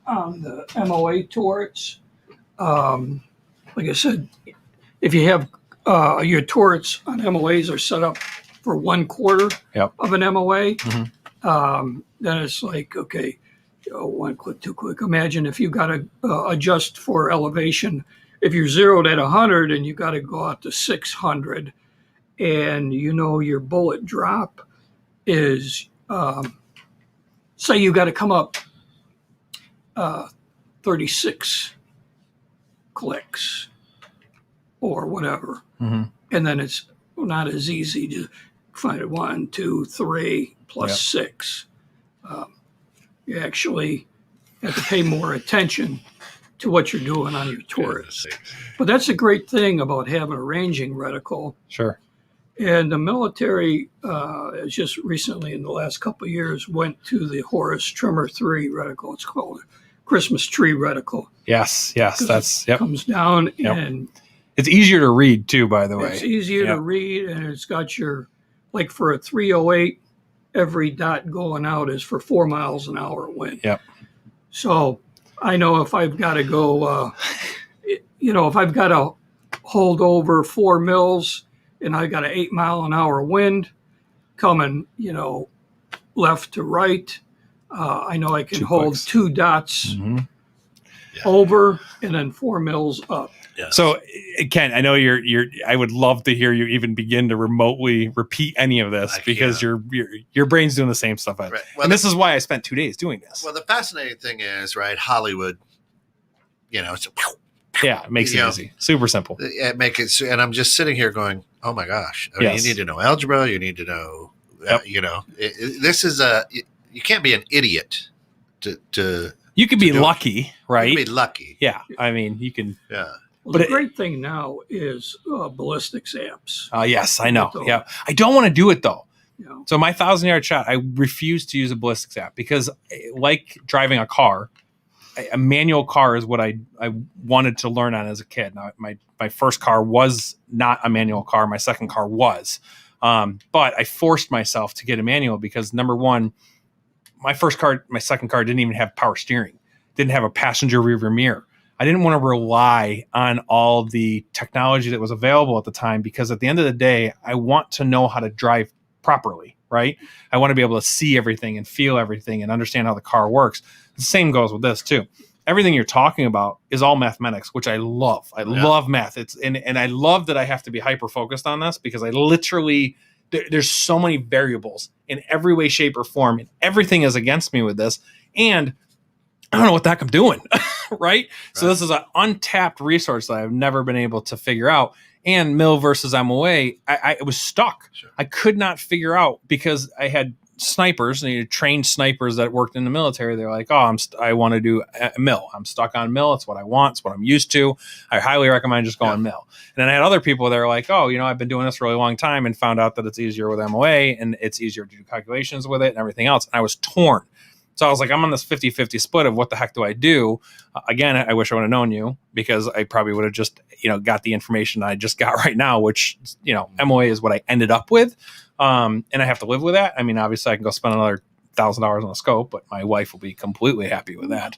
on the MOA turrets. Like I said, if you have your turrets on MOAs are set up for 1/4 Yep. of an MOA, Mhm. then it's like, okay, 1 click, 2 click. Imagine if you got to adjust for elevation. If you're zeroed at 100 and you got to go out to 600, and you know your bullet drop is, say you got to come up 36 clicks or whatever, Mhm. and then it's not as easy to find it 1, 2, 3 plus Yep. 6. You actually have to pay more attention to what you're doing on your turrets. But that's a great thing about having a ranging reticle. Sure. And the military just recently, in the last couple of years, went to the Horus Trimmer 3 reticle. It's called a Christmas tree reticle. Yes. That's It comes down Yep. and it's easier to read too, by the way. it's easier Yep. to read, and it's got your, like for a 308, every dot going out is for 4 miles an hour wind. Yep. So I know if I've got to go, if I've got to hold over 4 mils and I got an 8 mile an hour wind coming, left to right, I know I can 2 hold clicks. 2 dots Mhm. over and then 4 mils up. Yes. So, Ken, I know you're. I would love to hear you even begin to remotely repeat any of this I because can't. your brain's doing the same stuff. Right. And this is why I spent 2 days doing this. Well, the fascinating thing is, right, Hollywood, it's Yeah, it makes it easy, super simple. and I'm just sitting here going, oh my gosh, Yes. you need to know algebra, you need to know, Yep. this is you can't be an idiot to You could be do it. lucky, right? You can be lucky. Yeah, I mean, you can. Yeah. Well, But the it- great thing now is ballistics apps. Yes, I know. So- Yeah, I don't want to do it though. You know, So my 1,000-yard shot, I refuse to use a ballistics app because, like driving a car, a manual car is what I wanted to learn on as a kid. Now, my first car was not a manual car. My second car was, but I forced myself to get a manual because, number one, my second car didn't even have power steering, didn't have a passenger rearview mirror. I didn't want to rely on all the technology that was available at the time because at the end of the day, I want to know how to drive properly, right? I want to be able to see everything and feel everything and understand how the car works. The same goes with this too. Everything you're talking about is all mathematics, which I love. I love math. And I love that I have to be hyper focused on this because I literally there's so many variables in every way, shape, or form, and everything is against me with this. And I don't know what the heck I'm doing, right? So this is an untapped resource that I've never been able to figure out. And mil versus MOA, I was stuck. Sure. I could not figure out because I had snipers, and trained snipers that worked in the military. They're like, oh, I want to do a mil. I'm stuck on mil. It's what I want. It's what I'm used to. I highly recommend just going mil. And then I had other people that are like, oh, I've been doing this for a really long time and found out that it's easier with MOA and it's easier to do calculations with it and everything else. And I was torn. So I was like, I'm on this 50-50 split of what the heck do I do? Again, I wish I would have known you because I probably would have just, got the information I just got right now, which, MOA is what I ended up with. And I have to live with that. I mean, obviously I can go spend another $1,000 on a scope, but my wife will be completely happy with that.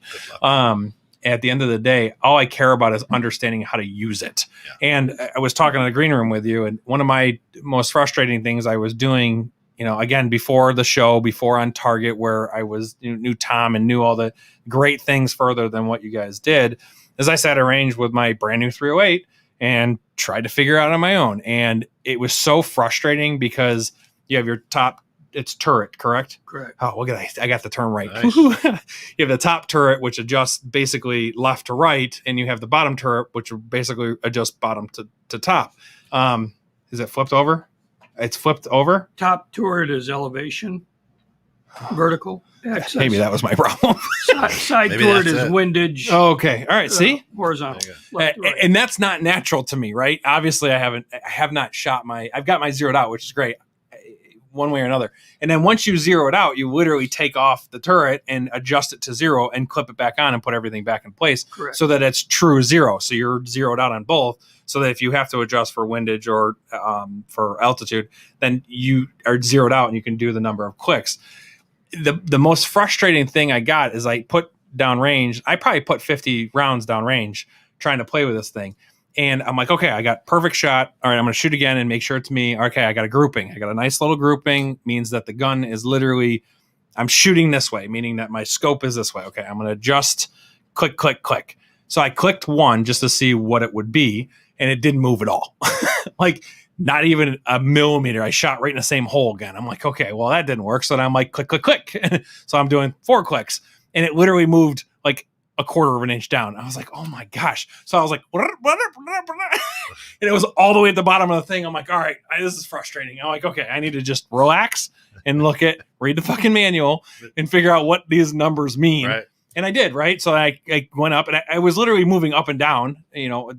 At the end of the day, all I care about is understanding how to use it. Yeah. And I was talking in the green room with you, and one of my most frustrating things I was doing, again, before the show, before on Target, where I was knew Tom and knew all the great things further than what you guys did, is I sat at range with my brand new 308 and tried to figure it out on my own. And it was so frustrating because you have your top, it's turret, correct? Correct. Oh, look at I got the term right. Nice. You have the top turret, which adjusts basically left to right, and you have the bottom turret, which basically adjusts bottom to top. Is it flipped over? It's flipped over. Top turret is elevation, vertical access. Maybe that was my problem. Side Maybe turret that's is it. windage. Okay. All right. See? Horizontal. There you Left to right. And that's not natural to me, right? Obviously, I have not shot I've got my zeroed out, which is great. one way or another. And then once you zero it out, you literally take off the turret and adjust it to 0 and clip it back on and put everything back in place. Correct. So that it's true 0. So you're zeroed out on both. So that if you have to adjust for windage or for altitude, then you are zeroed out and you can do the number of clicks. The most frustrating thing I got is I put downrange. I probably put 50 rounds downrange trying to play with this thing. And I'm like, okay, I got perfect shot. All right, I'm going to shoot again and make sure it's me. Okay, I got a grouping. I got a nice little grouping. Means that the gun is literally, I'm shooting this way, meaning that my scope is this way. Okay, I'm going to adjust, click, click, click. So I clicked 1 just to see what it would be, and it didn't move at all. Like, not even a millimeter. I shot right in the same hole again. I'm like, okay, well, that didn't work. So then I'm like, click, click, click. So I'm doing 4 clicks, and it literally moved like a quarter of an inch down. I was like, oh my gosh. So I was like, and it was all the way at the bottom of the thing. I'm like, all right, this is frustrating. I'm like, okay, I need to just relax and read the fucking manual and figure out what these numbers mean. Right. And I did, right? So I went up, and I was literally moving up and down,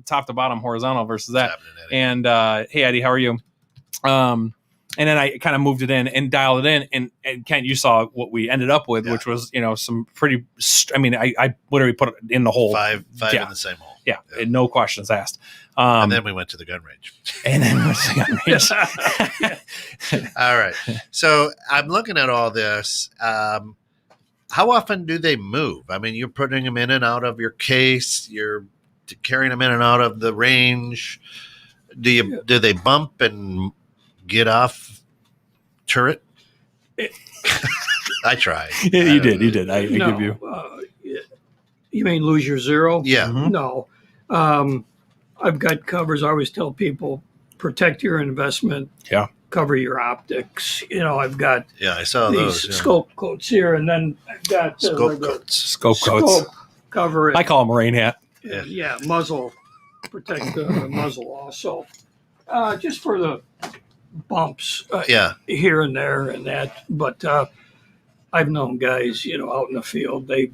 top to bottom, horizontal versus that. And hey, Eddie, how are you? And then I kind of moved it in and dialed it in. And Kent, you saw what we ended up with, which was, some pretty, I literally put it in the hole. Five in the same hole. Yeah. And no questions asked. And then we went to the gun range. All right. So I'm looking at all this. How often do they move? I mean, you're putting them in and out of your case. You're carrying them in and out of the range. Do they bump and get off turret? I tried. Yeah, you did. I give you. You mean lose your 0? Yeah. Mm-hmm. No. I've got covers. I always tell people, protect your investment. Yeah. Cover your optics. I've got I saw these those. Yeah. scope coats here, and then I've got Scope coats. Scope coats. Scope cover it. I call them a rain hat. Yeah, muzzle. Protect the muzzle also. Just for the bumps here and there and that. But I've known guys, out in the field, they,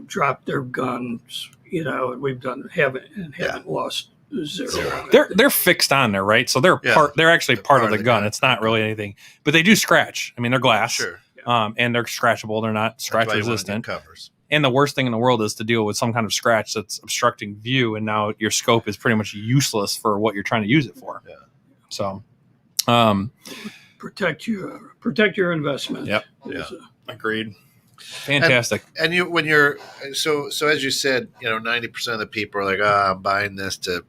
drop their guns, and we've haven't lost 0. They're fixed on there, right? So they're actually part of the gun. It's not really anything, but they do scratch. I mean, they're glass, Sure. And they're scratchable. They're not scratch resistant. Covers. And the worst thing in the world is to deal with some kind of scratch that's obstructing view, and now your scope is pretty much useless for what you're trying to use it for. Yeah. So, protect your investment. Yep. Agreed. Fantastic. And you, when you're so as you said, 90% of the people are like, I'm buying this to,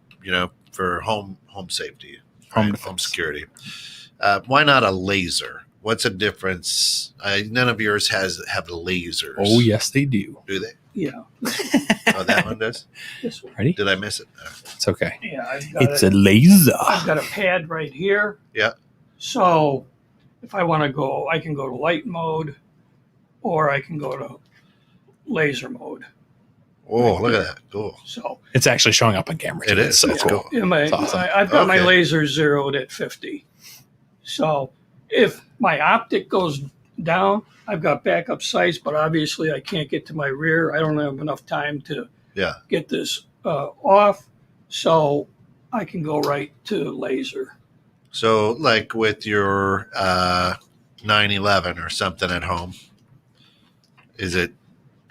for home safety, home security. Why not a laser? What's the difference? None of yours have lasers. Oh, yes, they do. Do they? Yeah. Oh, that one does? This one. Ready? Did I miss it? It's okay. Yeah, it's a laser. I've got a pad right here. Yeah. So if I want to go, I can go to light mode, or I can go to laser mode. Oh, look at that. Cool. So it's actually showing up on camera. It is. So It's cool. cool. Awesome. I've got my laser zeroed at 50. So if my optic goes down, I've got backup sights, but obviously I can't get to my rear. I don't have enough time to get this off, so I can go right to laser. So like with your 911 or something at home, is it,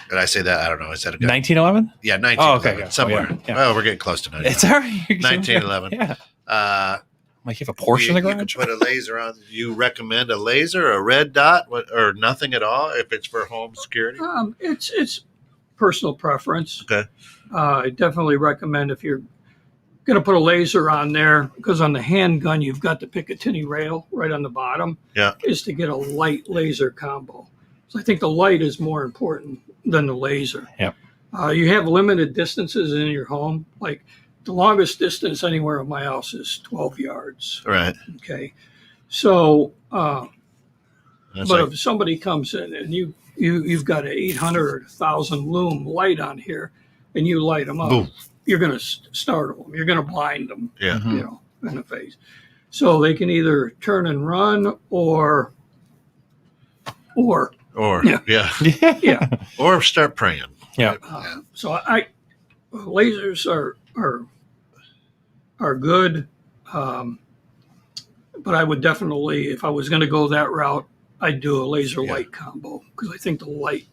did I say that? I don't know. Is that a good 1911? Yeah, 1911. Okay. Somewhere. Oh, yeah. Well, we're getting close to 1911. It's all right. 1911. Yeah. Like you have a Porsche in the garage? You could put a laser on. You recommend a laser, a red dot, or nothing at all if it's for home security? It's personal preference. Okay. I definitely recommend if you're going to put a laser on there, because on the handgun you've got the Picatinny rail right on the bottom. Yeah. Is to get a light laser combo. So I think the light is more important than the laser. Yep. You have limited distances in your home. Like the longest distance anywhere in my house is 12 yards. Right. Okay. So, That's but like, if somebody comes in and you've got an 800 or 1,000 lume light on here, and you light them up, boom. you're going to startle them. You're going to blind them. Yeah. In the face. So they can either turn and run or yeah. Or start praying. Yeah. So lasers are good. but I would definitely, if I was going to go that route, I'd do a laser light combo because I think the light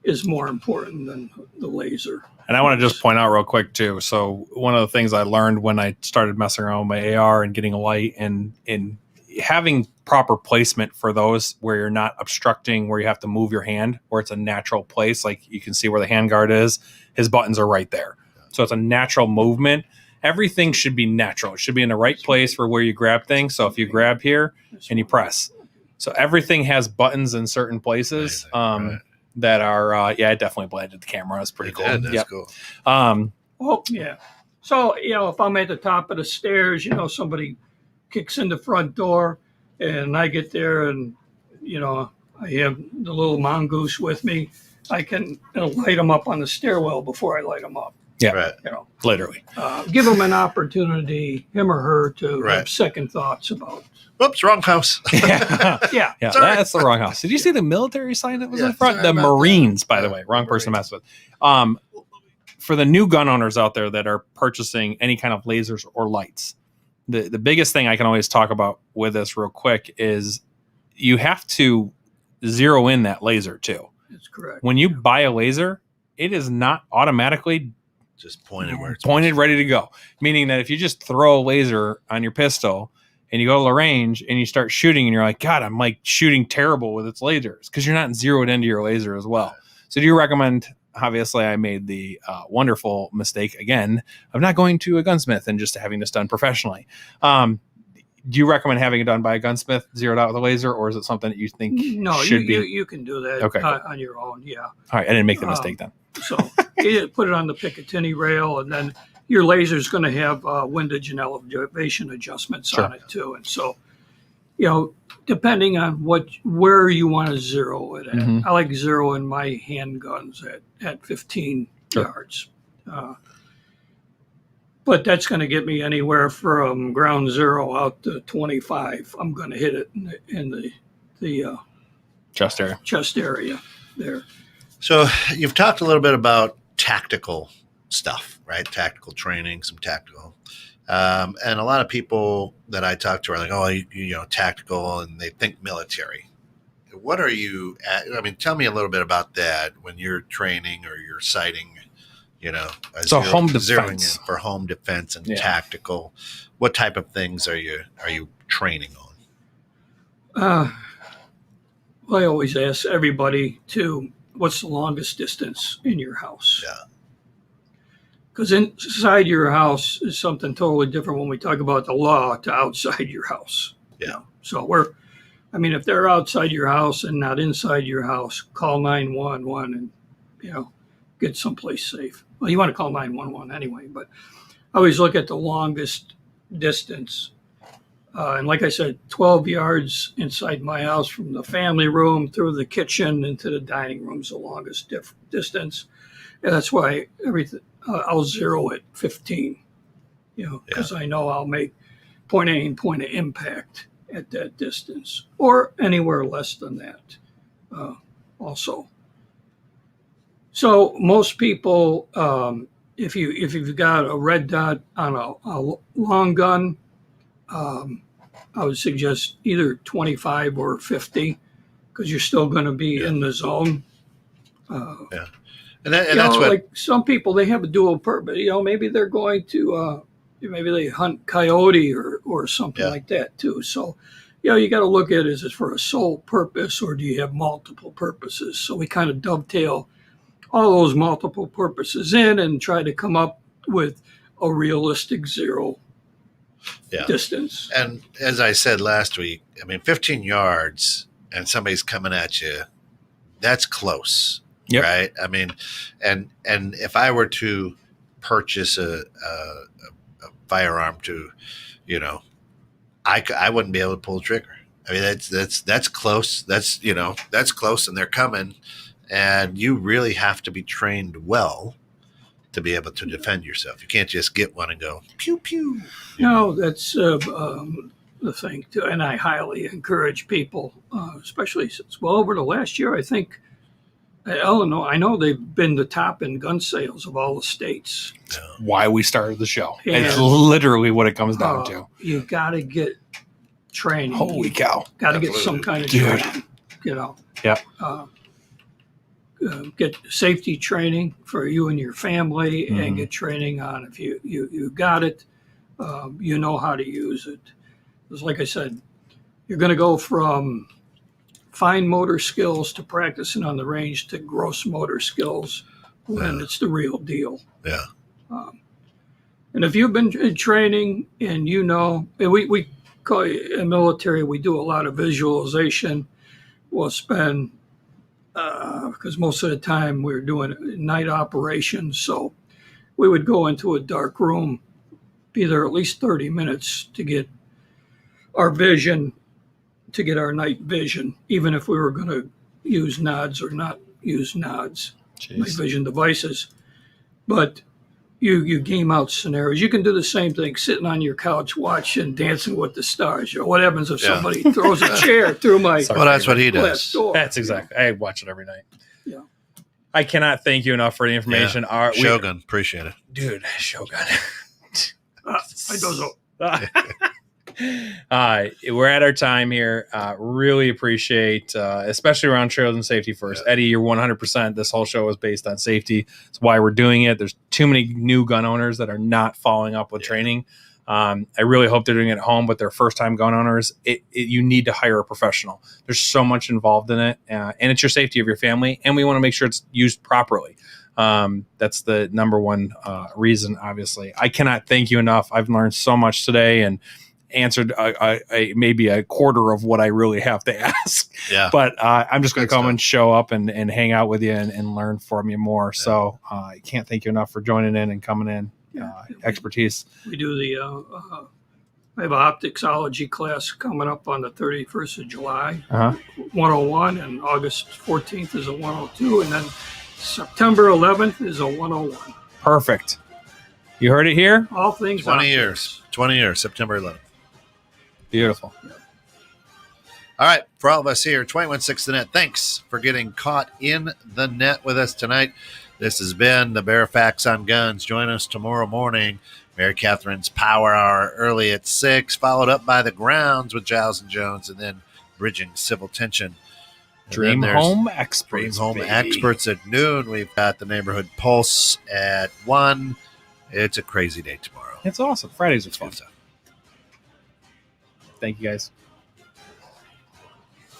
is more important than the laser. And I want to just point out real quick too. So one of the things I learned when I started messing around with my AR and getting a light and having proper placement for those where you're not obstructing, where you have to move your hand, where it's a natural place. Like you can see where the handguard is, his buttons are right there. So it's a natural movement. Everything should be natural. It should be in the right place for where you grab things. So if you grab here and you press, so everything has buttons in certain places. That are, it definitely blended the camera. It's pretty cool. That's cool. Oh, yeah. So, if I'm at the top of the stairs, somebody kicks in the front door and I get there and, I have the little mongoose with me, I can light them up on the stairwell before I light them up. Yeah, right. Literally. Give them an opportunity, him or her, to have second thoughts about. Whoops, wrong house. Yeah. That's the wrong house. Did you see the military sign that was in front? The Marines, by the way. Wrong person to mess with. For the new gun owners out there that are purchasing any kind of lasers or lights, the biggest thing I can always talk about with this real quick is you have to zero in that laser too. That's correct. When you buy a laser, it is not automatically just pointed where it's pointed, ready to go. Meaning that if you just throw a laser on your pistol and you go to the range and you start shooting and you're like, God, I'm like shooting terrible with its lasers because you're not zeroed into your laser as well. So do you recommend, obviously I made the wonderful mistake again of not going to a gunsmith and just having this done professionally. Do you recommend having it done by a gunsmith, zeroed out with a laser, or is it something that you think should be? You can do that on your own, yeah. All right, I didn't make the mistake then. So you put it on the Picatinny rail, and then your laser is going to have windage and elevation adjustments on it too. And so, depending on where you want to zero it at. I like zeroing my handguns at 15 yards. But that's going to get me anywhere from ground zero out to 25. I'm going to hit it in the chest area there. So you've talked a little bit about tactical stuff, right? Tactical training, some tactical. And a lot of people that I talk to are like, oh, tactical, and they think military. What are you tell me a little bit about that when you're training or you're sighting, so home defense. Zeroing in for home defense and tactical. What type of things are you training on? I always ask everybody what's the longest distance in your house? Yeah. Because inside your house is something totally different when we talk about the law to outside your house. Yeah. So if they're outside your house and not inside your house, call 911 and, get someplace safe. Well, you want to call 911 anyway, but I always look at the longest distance. And like I said, 12 yards inside my house from the family room through the kitchen into the dining room is the longest distance. And that's why I'll zero at 15, because I know I'll make point A and point of impact at that distance or anywhere less than that also. So most people, if you've got a red dot on a long gun, I would suggest either 25 or 50 because you're still going to be in the zone. And that's what, like some people, they have a dual purpose. Maybe they're going to maybe they hunt coyote or something like that too. So you got to look at, is it for a sole purpose or do you have multiple purposes? So we kind of dovetail all those multiple purposes in and try to come up with a realistic zero distance. And as I said last week, 15 yards and somebody's coming at you, that's close, right? And if I were to purchase a firearm to, I wouldn't be able to pull the trigger. That's close. That's close, and they're coming. And you really have to be trained well to be able to defend yourself. You can't just get one and go, pew, pew. No, that's the thing, too. And I highly encourage people, especially since, over the last year, I think, Illinois, I know they've been the top in gun sales of all the states. Why we started the show. And it's literally what it comes down to. You got to get training. Holy cow. Got to get some kind of Dude. training, you know. Yeah. Get safety training for you and your family, Mhm. and get training on if you got it, you know how to use it. Because like I said, you're going to go from fine motor skills to practicing on the range to gross motor skills when it's the real deal. Yeah. And if you've been in training and you know, and we call it, in military, we do a lot of visualization. We'll spend, because most of the time we're doing night operations, so we would go into a dark room, be there at least 30 minutes to get our vision, to get our night vision, even if we were going to use nods or not use nods, night Jeez. vision devices. But you game out scenarios. You can do the same thing sitting on your couch watching Dancing with the Stars. You know, what happens if somebody throws a chair through my Well, that's what he glass does. door? That's exactly. I watch it every night. Yeah. I cannot thank you enough for the information. Shogun, appreciate it. Dude, Shogun. I does We're at our time here. Really appreciate, especially around trails and safety first. Eddie, you're 100%. This whole show is based on safety. It's why we're doing it. There's too many new gun owners that are not following up with training. I really hope they're doing it at home, but they're first-time gun owners. You need to hire a professional. There's so much involved in it, and it's your safety of your family, and we want to make sure it's used properly. That's the number one reason, obviously. I cannot thank you enough. I've learned so much today and answered maybe a quarter of what I really have to ask. Yeah. But I'm just going to come stuff. and show up and hang out with you and learn from you more. Yeah. So I can't thank you enough for joining in and coming in. Expertise. We do the, I have an opticsology class coming up on the 31st of July, 101, and August 14th is a 102, and then September 11th is a 101. Perfect. You heard it here? All things 20 optics. years. 20 years, September 11th. Beautiful. All right, for all of us here, 216 The Net, thanks for getting caught in the net with us tonight. This has been the Bear Facts on Guns. Join us tomorrow morning. Mary Catherine's Power Hour early at 6, followed up by The Grounds with Giles and Jones, and then Bridging Civil Tension. And Dream then there's Home Experts. Dream Home baby. Experts at noon. We've got the Neighborhood Pulse at 1. It's a crazy day tomorrow. It's awesome. Fridays are fun. Good stuff. Thank you, guys.